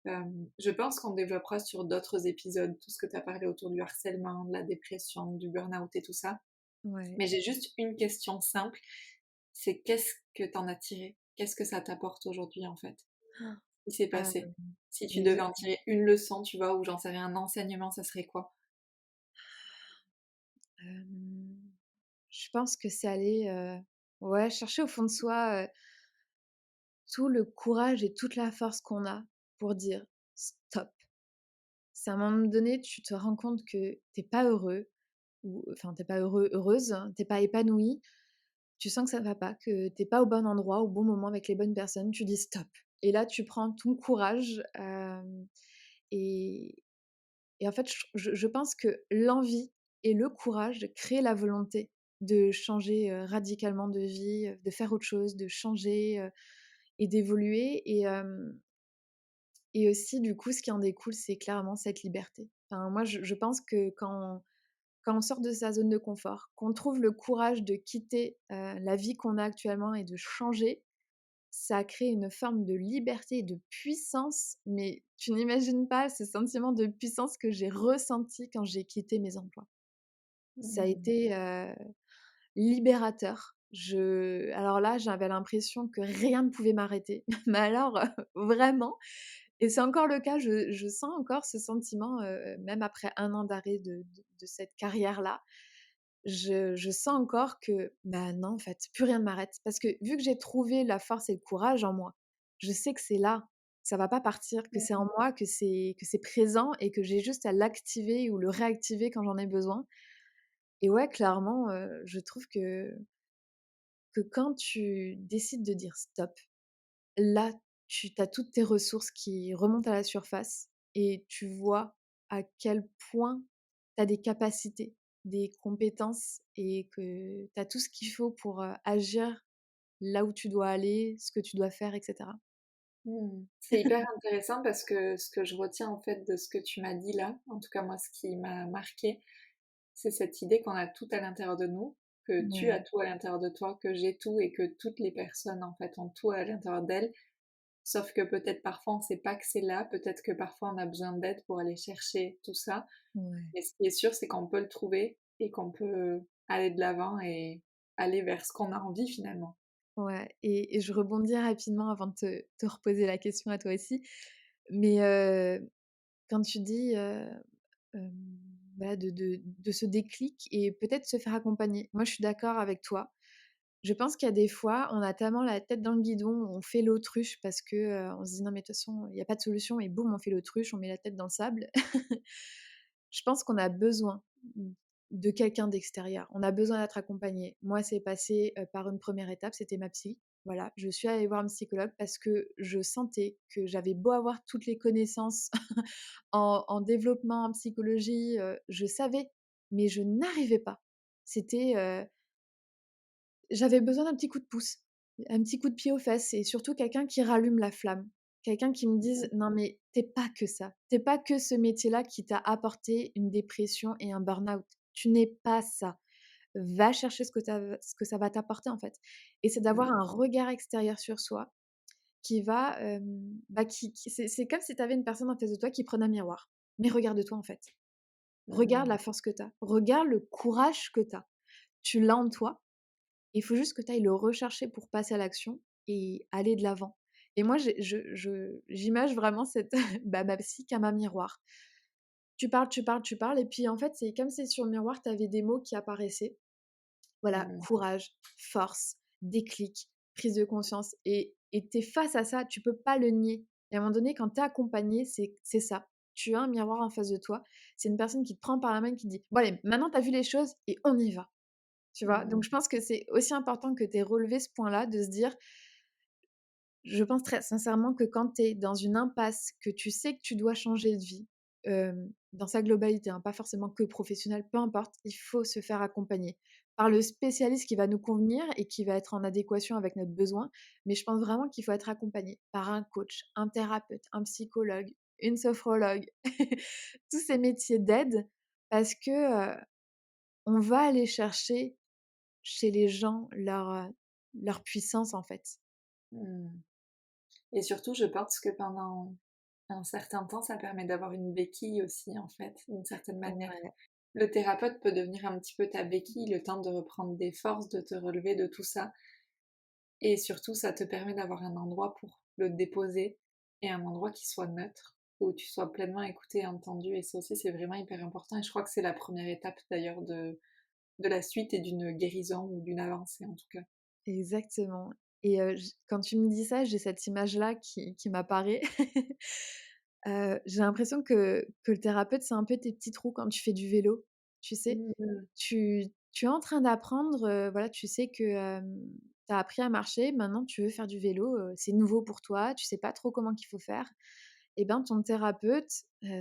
Je pense qu'on développera sur d'autres épisodes tout ce que tu as parlé autour du harcèlement, de la dépression, du burn-out et tout ça. Ouais. Mais j'ai juste une question simple, c'est qu'est-ce que t'en as tiré? Qu'est-ce que ça t'apporte aujourd'hui en fait? Qui s'est Heu, passé? Si tu devais déjà, en tirer une leçon, tu vois, ou j'en sais rien, un enseignement, ça serait quoi? hem, je pense que c'est aller, ouais, chercher au fond de soi, tout le courage et toute la force qu'on a pour dire: «Stop». C'est à un moment donné, tu te rends compte que tu pas heureux ou enfin, tu pas heureuse, hein, tu pas épanoui, tu sens que ça va pas, que t'es pas au bon endroit, au bon moment, avec les bonnes personnes, tu dis: «Stop» et là, tu prends ton courage, et en fait, je pense que l'envie et le courage créent la volonté de changer, radicalement de vie, de faire autre chose, de changer, et d'évoluer et aussi, du coup, ce qui en découle, c'est clairement cette liberté. Enfin, moi, je pense que quand on sort de sa zone de confort, qu'on trouve le courage de quitter, la vie qu'on a actuellement et de changer, ça crée une forme de liberté et de puissance, mais tu n'imagines pas ce sentiment de puissance que j'ai ressenti quand j'ai quitté mes emplois. Ça a Mmh. été, libérateur. Je Alors là, j'avais l'impression que rien ne pouvait m'arrêter, mais alors, vraiment et c'est encore le cas, je sens encore ce sentiment, même après 1 an d'arrêt de cette carrière-là. Je sens encore que, bah, non, en fait, plus rien ne m'arrête. Parce que vu que j'ai trouvé la force et le courage en moi, je sais que c'est là, que ça va pas partir, que c'est en moi, que c'est présent et que j'ai juste à l'activer ou le réactiver quand j'en ai besoin. Et ouais, clairement, je trouve que quand tu décides de dire: «Stop», là, tu as toutes tes ressources qui remontent à la surface et tu vois à quel point tu as des capacités, des compétences et que tu as tout ce qu'il faut pour, agir là où tu dois aller, ce que tu dois faire et cetera. Mmh. C'est hyper intéressant parce que ce que je retiens en fait de ce que tu m'as dit là, en tout cas moi ce qui m'a marqué, c'est cette idée qu'on a tout à l'intérieur de nous, que tu as Ouais, tout à l'intérieur de toi, que j'ai tout et que toutes les personnes en fait ont tout à l'intérieur d'elles. Sauf que peut-être parfois on sait pas que c'est là, peut-être que parfois on a besoin d'aide pour aller chercher tout ça. ouais, Mais ce qui est sûr, c'est qu'on peut le trouver et qu'on peut aller de l'avant et aller vers ce qu'on a envie finalement. ouais et je rebondis rapidement avant de te reposer la question à toi aussi. Mais, quand tu dis, hem, voilà de ce déclic et peut-être se faire accompagner. Moi, je suis d'accord avec toi. Je pense qu'il y a des fois, on a tellement la tête dans le guidon, on fait l'autruche parce que, on se dit: «Non mais de toute façon, il y a pas de solution» et boum, on fait l'autruche, on met la tête dans le sable. Je pense qu'on a besoin de quelqu'un d'extérieur. On a besoin d'être accompagné. Moi, c'est passé, par une première étape, c'était ma psy. Voilà, je suis allée voir un psychologue parce que je sentais que j'avais beau avoir toutes les connaissances en développement, en psychologie, je savais, mais je n'arrivais pas. C'était, j'avais besoin d'un petit coup de pouce, un petit coup de pied aux fesses et surtout quelqu'un qui rallume la flamme. Quelqu'un qui me dise: «Non mais tu pas que ça. Tu pas que ce métier-là qui t'a apporté une dépression et un burn-out. Tu n'es pas ça. Va chercher ce que ça va t'apporter en fait» et c'est Mmh. d'avoir un regard extérieur sur soi qui va, bah, qui c'est comme si tu avais une personne en face de toi qui prenait un miroir. Mais regarde-toi en fait. Regarde Mmh. la force que tu as. Regarde le courage que tu as. Tu l'as en toi. Il faut juste que tu ailles le rechercher pour passer à l'action et aller de l'avant. Et moi, j'image vraiment cette bah, ma psy comme un miroir. Tu parles, tu parles, tu parles et puis en fait, c'est comme si sur le miroir, tu avais des mots qui apparaissaient. Voilà, Mmh. courage, force, déclic, prise de conscience et tu es face à ça, tu peux pas le nier. Et à un moment donné, quand tu es accompagné, c'est ça. Tu as un miroir en face de toi, c'est une personne qui te prend par la main, qui te dit: «Bon allez, maintenant tu as vu les choses et on y va». Tu vois? Mmh. Donc je pense que c'est aussi important que tu aies relevé ce point-là, de se dire je pense très sincèrement que quand tu es dans une impasse, que tu sais que tu dois changer de vie, dans sa globalité, hein, pas forcément que professionnel, peu importe, il faut se faire accompagner par le spécialiste qui va nous convenir et qui va être en adéquation avec notre besoin. Mais je pense vraiment qu'il faut être accompagné par un coach, un thérapeute, un psychologue, une sophrologue, tous ces métiers d'aide parce que, on va aller chercher chez les gens leur puissance, en fait. Mmh. Et surtout, je pense que pendant un certain temps, ça permet d'avoir une béquille aussi, en fait, d'une certaine manière. Ouais. Le thérapeute peut devenir un petit peu ta béquille, le temps de reprendre des forces, de te relever de tout ça. Et surtout, ça te permet d'avoir un endroit pour le déposer et un endroit qui soit neutre, où tu sois pleinement écouté et entendu. Et ça aussi, c'est vraiment hyper important. Et je crois que c'est la première étape d'ailleurs de la suite et d'une guérison ou d'une avancée en tout cas. Exactement et j quand tu me dis ça, j'ai cette image-là qui m'apparaît. J'ai l'impression que le thérapeute, c'est un peu tes petits trous quand tu fais du vélo, tu sais? Mmh. Tu es en train d'apprendre, voilà, tu sais que, tu as appris à marcher, maintenant tu veux faire du vélo, c'est nouveau pour toi, tu sais pas trop comment qu'il faut faire et ben, ton thérapeute,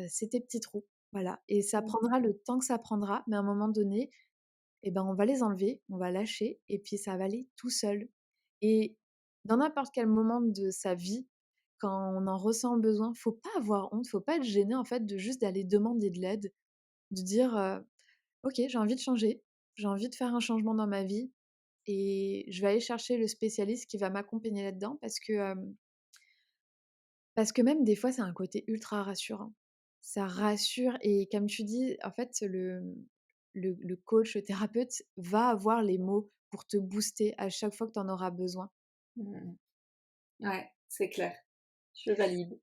c'est tes petits trous, voilà et ça Mmh. prendra le temps que ça prendra, mais à un moment donné, et ben, on va les enlever, on va lâcher et puis ça va aller tout seul. Et dans n'importe quel moment de sa vie, quand on en ressent le besoin, faut pas avoir honte, faut pas être gêné en fait de juste d'aller demander de l'aide, de dire OK, j'ai envie de changer, j'ai envie de faire un changement dans ma vie et je vais aller chercher le spécialiste qui va m'accompagner là-dedans parce que même des fois, c'est un côté ultra rassurant. Ça rassure et comme tu dis, en fait, le coach, le thérapeute va avoir les mots pour te booster à chaque fois que tu en auras besoin. Mmh. Ouais, c'est clair. Je valide.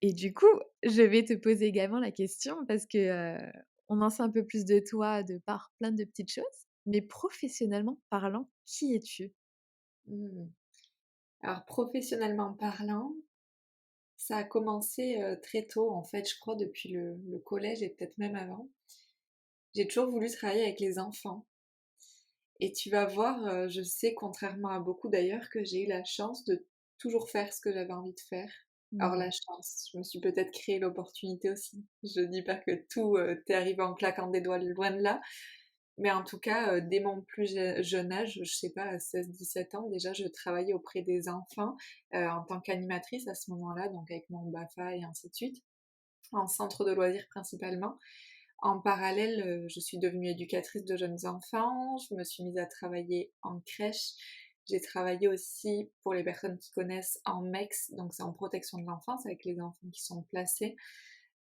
Et du coup, je vais te poser également la question parce que, on en sait un peu plus de toi de par plein de petites choses, mais professionnellement parlant, qui es-tu? Mmh. Alors professionnellement parlant, ça a commencé, très tôt en fait, je crois depuis le collège et peut-être même avant. J'ai toujours voulu travailler avec les enfants et tu vas voir, je sais contrairement à beaucoup d'ailleurs que j'ai eu la chance de toujours faire ce que j'avais envie de faire. Alors la Mmh. chance, je me suis peut-être créé l'opportunité aussi. Je dis pas que tout, t'est arrivé en claquant des doigts, loin de là. Mais en tout cas, dès mon plus jeune âge, je sais pas, à 16-17 ans déjà, je travaillais auprès des enfants, en tant qu'animatrice à ce moment-là, donc avec mon BAFA et ainsi de suite, en centre de loisirs principalement. En parallèle, je suis devenue éducatrice de jeunes enfants, je me suis mise à travailler en crèche. J'ai travaillé aussi, pour les personnes qui connaissent, en MEX, donc c'est en protection de l'enfance avec les enfants qui sont placés.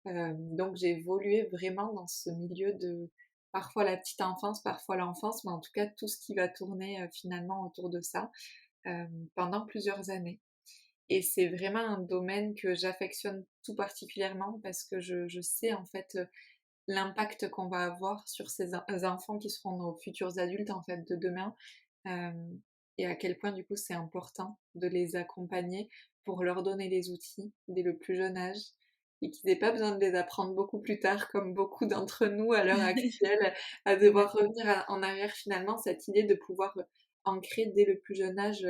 Donc j'ai évolué vraiment dans ce milieu de parfois la petite enfance, parfois l'enfance, mais en tout cas tout ce qui va tourner, finalement autour de ça, pendant plusieurs années. Et c'est vraiment un domaine que j'affectionne tout particulièrement parce que je sais en fait, l'impact qu'on va avoir sur ces enfants qui seront nos futurs adultes en fait de demain, hem et à quel point du coup c'est important de les accompagner pour leur donner les outils dès le plus jeune âge et qu'ils aient pas besoin de les apprendre beaucoup plus tard comme beaucoup d'entre nous à l'heure actuelle, à devoir Exactement. revenir en arrière finalement. Cette idée de pouvoir, ancrer dès le plus jeune âge,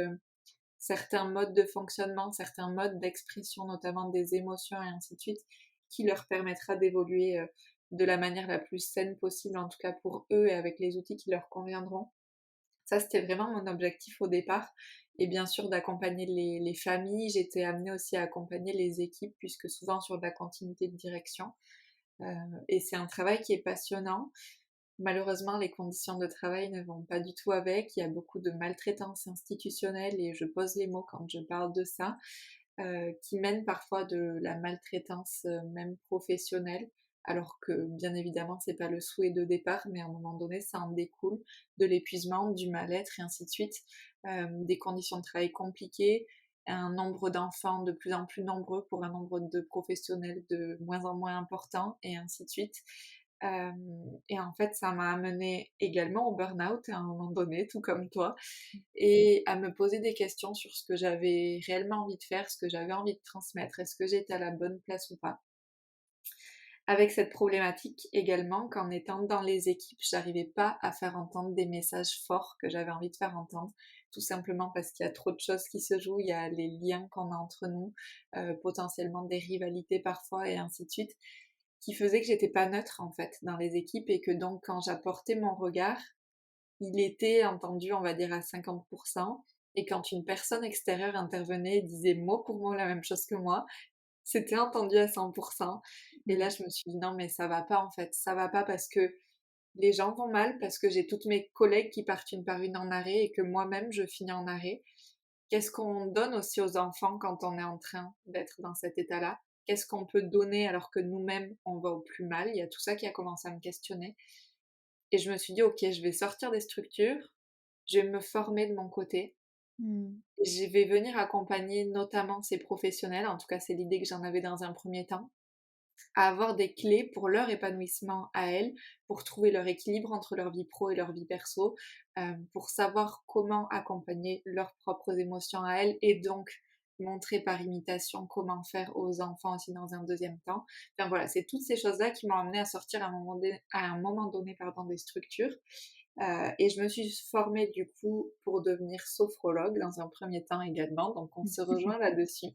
certains modes de fonctionnement, certains modes d'expression, notamment des émotions et ainsi de suite, qui leur permettra d'évoluer, de la manière la plus saine possible, en tout cas pour eux et avec les outils qui leur conviendront. Ça, c'était vraiment mon objectif au départ et bien sûr d'accompagner les familles. J'étais amenée aussi à accompagner les équipes puisque souvent sur de la continuité de direction, heu et c'est un travail qui est passionnant. Malheureusement, les conditions de travail ne vont pas du tout avec. Il y a beaucoup de maltraitance institutionnelle et je pose les mots quand je parle de ça, qui mène parfois de la maltraitance, même professionnelle, alors que bien évidemment c'est pas le souhait de départ, mais à un moment donné ça en découle, de l'épuisement, du mal-être et ainsi de suite, des conditions de travail compliquées, un nombre d'enfants de plus en plus nombreux pour un nombre de professionnels de moins en moins important et ainsi de suite. Et en fait ça m'a amenée également au burn-out à un moment donné, tout comme toi et à me poser des questions sur ce que j'avais réellement envie de faire, ce que j'avais envie de transmettre. Est-ce que j'étais à la bonne place ou pas? avec cette problématique également qu'en étant dans les équipes, j'arrivais pas à faire entendre des messages forts que j'avais envie de faire entendre, tout simplement parce qu'il y a trop de choses qui se jouent, il y a les liens qu'on a entre nous, potentiellement des rivalités parfois et ainsi de suite, qui faisaient que j'étais pas neutre en fait dans les équipes et que donc quand j'apportais mon regard, il était entendu, on va dire, à 50%. Et quand une personne extérieure intervenait et disait mot pour mot la même chose que moi, c'était entendu à 100%. Et là, Mmh. je me suis dit, non, mais ça va pas en fait. Ça va pas parce que les gens vont mal, parce que j'ai toutes mes collègues qui partent une par une en arrêt et que moi-même, je finis en arrêt. Qu'est-ce qu'on donne aussi aux enfants quand on est en train d'être dans cet état-là? Qu'est-ce qu'on peut donner alors que nous-mêmes, on va au plus mal? Il y a tout ça qui a commencé à me questionner. Et je me suis dit, ok, je vais sortir des structures, je vais me former de mon côté, Mmh. je vais venir accompagner notamment ces professionnels, en tout cas c'est l'idée que j'en avais dans un premier temps, à avoir des clés pour leur épanouissement à elles, pour trouver leur équilibre entre leur vie pro et leur vie perso, pour savoir comment accompagner leurs propres émotions à elles et donc montrer par imitation comment faire aux enfants aussi dans un deuxième temps. Enfin voilà, c'est toutes ces choses-là qui m'ont amené à sortir à un moment donné pardon, des structures. Et je me suis formée du coup pour devenir sophrologue dans un premier temps également, donc on se rejoint là-dessus.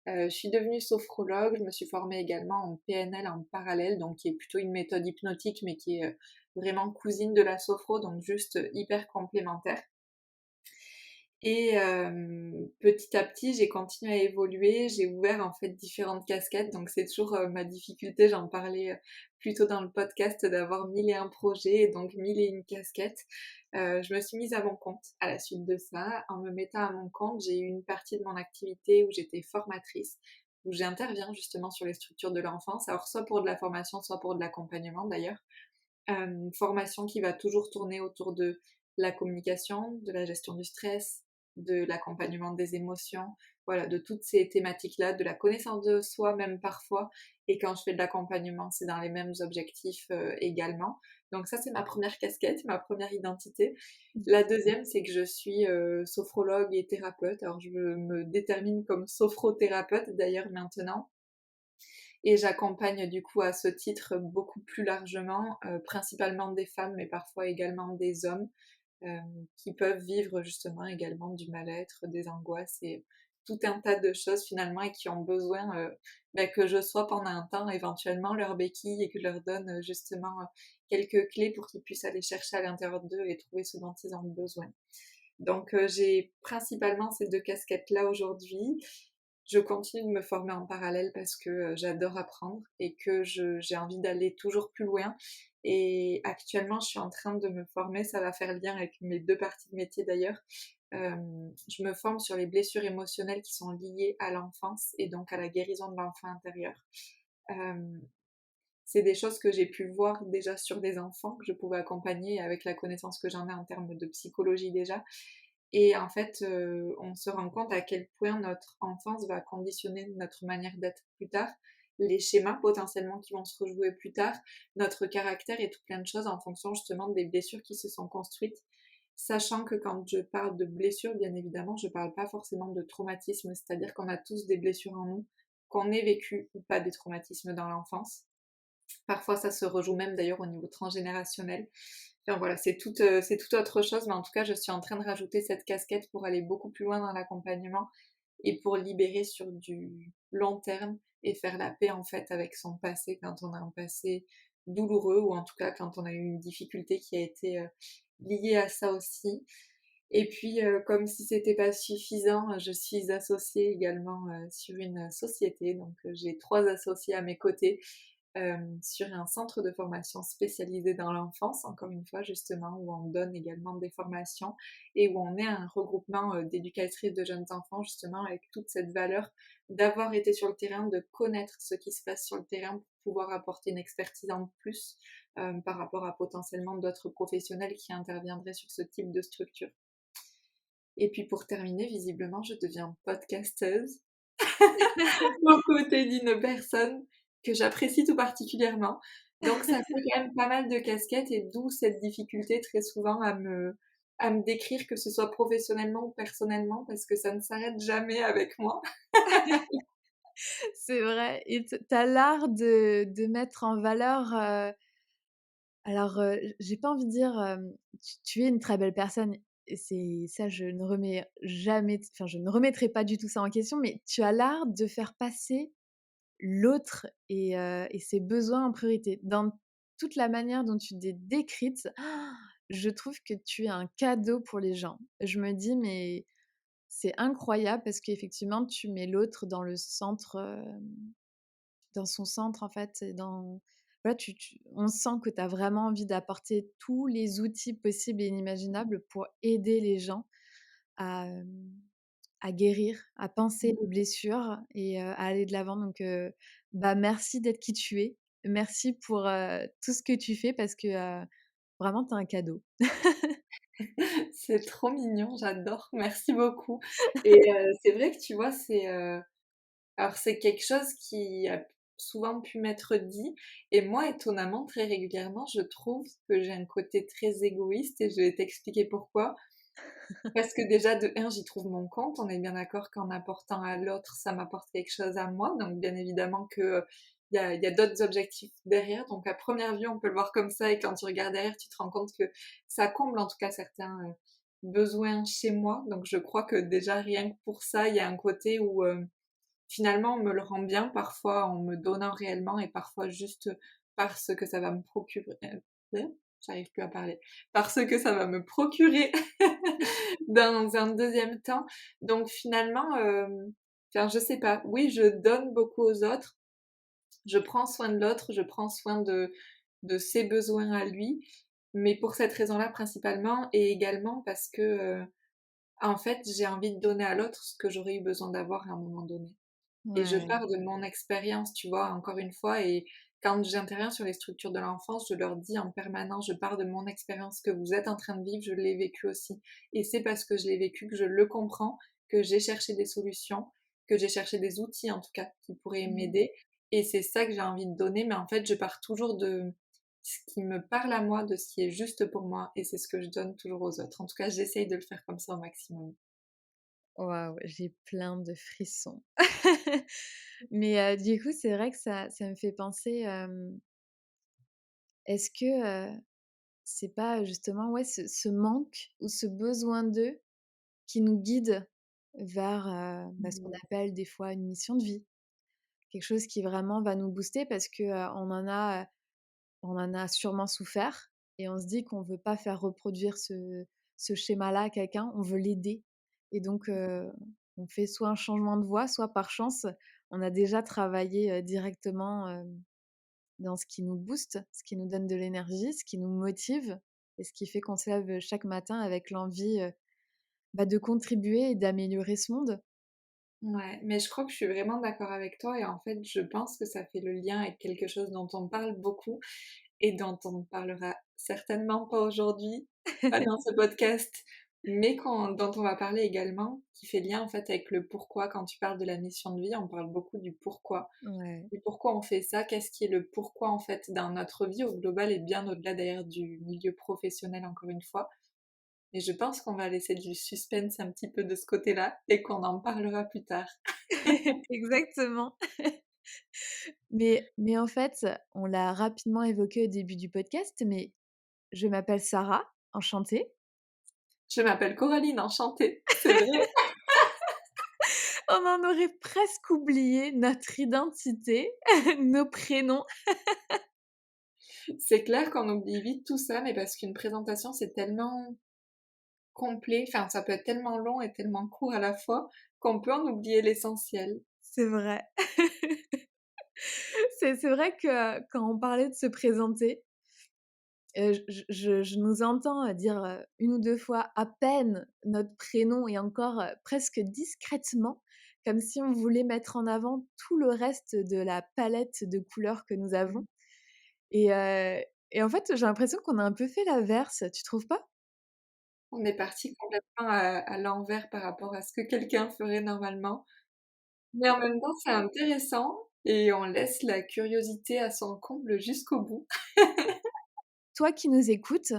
Je suis devenue sophrologue, je me suis formée également en PNL en parallèle, donc qui est plutôt une méthode hypnotique, mais qui est vraiment cousine de la sophro, donc juste hyper complémentaire. Et petit à petit, j'ai continué à évoluer, j'ai ouvert en fait différentes casquettes, donc c'est toujours ma difficulté, j'en parlais plus tôt dans le podcast, d'avoir 1001 projets et donc 1001 casquettes. Je me suis mise à mon compte à la suite de ça. En me mettant à mon compte, j'ai eu une partie de mon activité où j'étais formatrice, où j'interviens justement sur les structures de l'enfance, alors soit pour de la formation, soit pour de l'accompagnement d'ailleurs. Formation qui va toujours tourner autour de la communication, de la gestion du stress, de l'accompagnement des émotions, voilà, de toutes ces thématiques-là, de la connaissance de soi même parfois. Et quand je fais de l'accompagnement, c'est dans les mêmes objectifs également. Donc ça, c'est ma première casquette, ma première identité. La deuxième, c'est que je suis sophrologue et thérapeute. Alors je me détermine comme sophrothérapeute d'ailleurs maintenant. Et j'accompagne du coup à ce titre beaucoup plus largement, principalement des femmes, mais parfois également des hommes, euh, qui peuvent vivre justement également du mal-être, des angoisses et tout un tas de choses finalement et qui ont besoin que je sois pendant un temps éventuellement leur béquille et que je leur donne justement quelques clés pour qu'ils puissent aller chercher à l'intérieur d'eux et trouver ce dont ils ont besoin. Donc j'ai principalement ces deux casquettes-là aujourd'hui. Je continue de me former en parallèle parce que j'adore apprendre et que j'ai envie d'aller toujours plus loin. Et actuellement, je suis en train de me former, ça va faire lien avec mes deux parties de métier d'ailleurs. Euh, je me forme sur les blessures émotionnelles qui sont liées à l'enfance et donc à la guérison de l'enfant intérieur. Euh, c'est des choses que j'ai pu voir déjà sur des enfants que je pouvais accompagner avec la connaissance que j'en ai en termes de psychologie déjà. Et en fait, on se rend compte à quel point notre enfance va conditionner notre manière d'être plus tard, les schémas potentiellement qui vont se rejouer plus tard, notre caractère et tout plein de choses en fonction justement des blessures qui se sont construites. Sachant que quand je parle de blessures, bien évidemment, je parle pas forcément de traumatisme, c'est-à-dire qu'on a tous des blessures en nous, qu'on ait vécu ou pas des traumatismes dans l'enfance. Parfois, ça se rejoue même d'ailleurs au niveau transgénérationnel. Enfin, voilà, c'est tout autre chose, mais en tout cas, je suis en train de rajouter cette casquette pour aller beaucoup plus loin dans l'accompagnement et pour libérer sur du long terme et faire la paix en fait avec son passé quand on a un passé douloureux ou en tout cas quand on a eu une difficulté qui a été liée à ça aussi. Et puis, comme si c'était pas suffisant, je suis associée également sur une société, donc j'ai 3 associés à mes côtés sur un centre de formation spécialisé dans l'enfance, encore une fois justement, où on donne également des formations et où on est un regroupement d'éducatrices de jeunes enfants justement avec toute cette valeur d'avoir été sur le terrain, de connaître ce qui se passe sur le terrain pour pouvoir apporter une expertise en plus par rapport à potentiellement d'autres professionnels qui interviendraient sur ce type de structure. Et puis pour terminer, visiblement, je deviens podcasteuse aux côtés d'une personne que j'apprécie tout particulièrement. Donc ça fait quand même pas mal de casquettes et d'où cette difficulté très souvent à me décrire, que ce soit professionnellement ou personnellement, parce que ça ne s'arrête jamais avec moi. C'est vrai et tu as l'art de mettre en valeur, alors, j'ai pas envie de dire, tu es une très belle personne et c'est ça je ne remets jamais enfin, je ne remettrai pas du tout ça en question, mais tu as l'art de faire passer l'autre et ses besoins en priorité. Dans toute la manière dont tu t'es décrite, je trouve que tu es un cadeau pour les gens. Je me dis: «Mais c'est incroyable» parce qu'effectivement tu mets l'autre dans le centre, dans son centre en fait et dans voilà, tu on sent que tu as vraiment envie d'apporter tous les outils possibles et inimaginables pour aider les gens à, à guérir, à panser les blessures et à aller de l'avant donc bah, merci d'être qui tu es. Merci pour, tout ce que tu fais parce que, vraiment tu es un cadeau. C'est trop mignon, j'adore, merci beaucoup et c'est vrai que tu vois, alors c'est quelque chose qui a souvent pu m'être dit et moi, étonnamment, très régulièrement, je trouve que j'ai un côté très égoïste et je vais t'expliquer pourquoi. Parce que déjà de 1 j'y trouve mon compte. On est bien d'accord qu'en apportant à l'autre, ça m'apporte quelque chose à moi. Donc bien évidemment que, il y a d'autres objectifs derrière. Donc à première vue, on peut le voir comme ça et quand tu regardes derrière, tu te rends compte que ça comble en tout cas certains, besoins chez moi. Donc je crois que déjà rien que pour ça, il y a un côté où, finalement on me le rend bien parfois en me donnant réellement et parfois juste parce que ça va me procurer j'arrive plus à parler. Parce que ça va me procurer dans un deuxième temps. Donc finalement, enfin je sais pas, oui je donne beaucoup aux autres, je prends soin de l'autre, je prends soin de ses besoins à lui, mais pour cette raison-là principalement et également parce que, en fait, j'ai envie de donner à l'autre ce que j'aurais eu besoin d'avoir à un moment donné. Et je Ouais. pars de mon expérience, tu vois? Encore une fois et quand j'interviens sur les structures de l'enfance, je leur dis en permanence: «Je pars de mon expérience, ce que vous êtes en train de vivre, je l'ai vécu aussi et c'est parce que je l'ai vécu que je le comprends, que j'ai cherché des solutions, que j'ai cherché des outils en tout cas qui pourraient Mmh. m'aider et c'est ça que j'ai envie de donner». Mais en fait, je pars toujours de ce qui me parle à moi, de ce qui est juste pour moi et c'est ce que je donne toujours aux autres. En tout cas, j'essaye de le faire comme ça au maximum. Waouh, j'ai plein de frissons. Mais du coup, c'est vrai que ça me fait penser, est-ce que, c'est pas justement, ouais, ce manque ou ce besoin d'eux qui nous guide vers, bah, ce qu'on Mmh. appelle des fois une mission de vie? Quelque chose qui vraiment va nous booster parce que, on en a sûrement souffert et on se dit qu'on veut pas faire reproduire ce schéma-là à quelqu'un, on veut l'aider et donc on fait soit un changement de voie, soit par chance, on a déjà travaillé, directement, dans ce qui nous booste, ce qui nous donne de l'énergie, ce qui nous motive et ce qui fait qu'on se lève, chaque matin avec l'envie, bah, de contribuer et d'améliorer ce monde. Ouais, mais je crois que je suis vraiment d'accord avec toi et en fait, je pense que ça fait le lien avec quelque chose dont on parle beaucoup et dont on ne parlera certainement pas aujourd'hui, pas dans ce podcast, mais dont on va parler également, qui fait lien en fait avec le pourquoi. Quand tu parles de la mission de vie, on parle beaucoup du pourquoi. Ouais. Du pourquoi on fait ça, qu'est-ce qui est le pourquoi en fait dans notre vie au global et bien au-delà d'ailleurs du milieu professionnel encore une fois. Et je pense qu'on va laisser du suspense un petit peu de ce côté-là et qu'on en parlera plus tard. Exactement. Mais en fait, on l'a rapidement évoqué au début du podcast, mais je m'appelle Sarah, enchantée. Je m'appelle Coraline, enchantée. C'est vrai. On en aurait presque oublié notre identité, nos prénoms. C'est clair qu'on oublie vite tout ça, mais parce qu'une présentation, c'est tellement complet, enfin, ça peut être tellement long et tellement court à la fois qu'on peut en oublier l'essentiel. C'est vrai. C'est vrai que, quand on parlait de se présenter, je nous entends, dire, 1 ou 2 fois à peine notre prénom et encore, presque discrètement, comme si on voulait mettre en avant tout le reste de la palette de couleurs que nous avons et heu et en fait, j'ai l'impression qu'on a un peu fait l'inverse, tu trouves pas? On est parti complètement à l'envers par rapport à ce que quelqu'un ferait normalement, mais en même temps, c'est intéressant et on laisse la curiosité à son comble jusqu'au bout. Toi qui nous écoutes,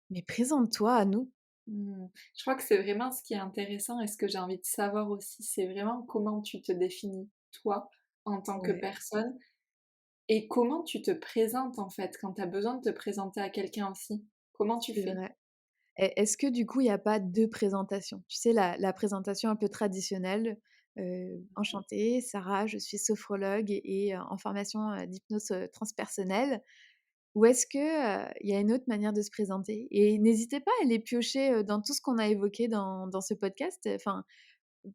mais présente-toi à nous. Mmh. Je crois que c'est vraiment ce qui est intéressant et ce que j'ai envie de savoir aussi, c'est vraiment comment tu te définis. toi, en tant que Ouais, personne et comment tu te présentes, en fait, quand tu as besoin de te présenter à quelqu'un aussi? Comment tu c'est fais? vrai. Est-ce que du coup, il y a pas 2 présentations? Tu sais, la présentation un peu traditionnelle, «Enchantée, Sarah, je suis sophrologue et en formation, d'hypnose, transpersonnelle». Ou est-ce que, il y a une autre manière de se présenter? Et n'hésitez pas à aller piocher, dans tout ce qu'on a évoqué dans ce podcast, enfin,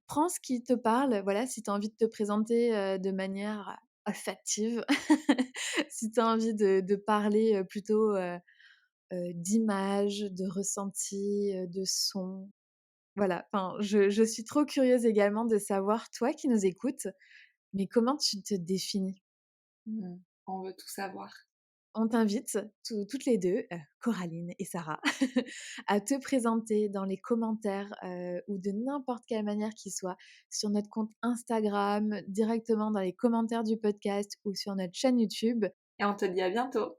prends ce qui te parle, voilà, si tu as envie de te présenter, de manière olfactive, si tu as envie de parler, plutôt, d'images, de ressentis, de sons. Voilà, enfin, je suis trop curieuse également de savoir, toi qui nous écoutes, mais comment tu te définis? Mmh. On veut tout savoir. On t'invite, toutes les 2, Coraline et Sarah, à te présenter dans les commentaires, ou de n'importe quelle manière qui soit, sur notre compte Instagram, directement dans les commentaires du podcast ou sur notre chaîne YouTube. Et on te dit à bientôt.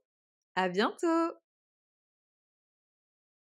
À bientôt!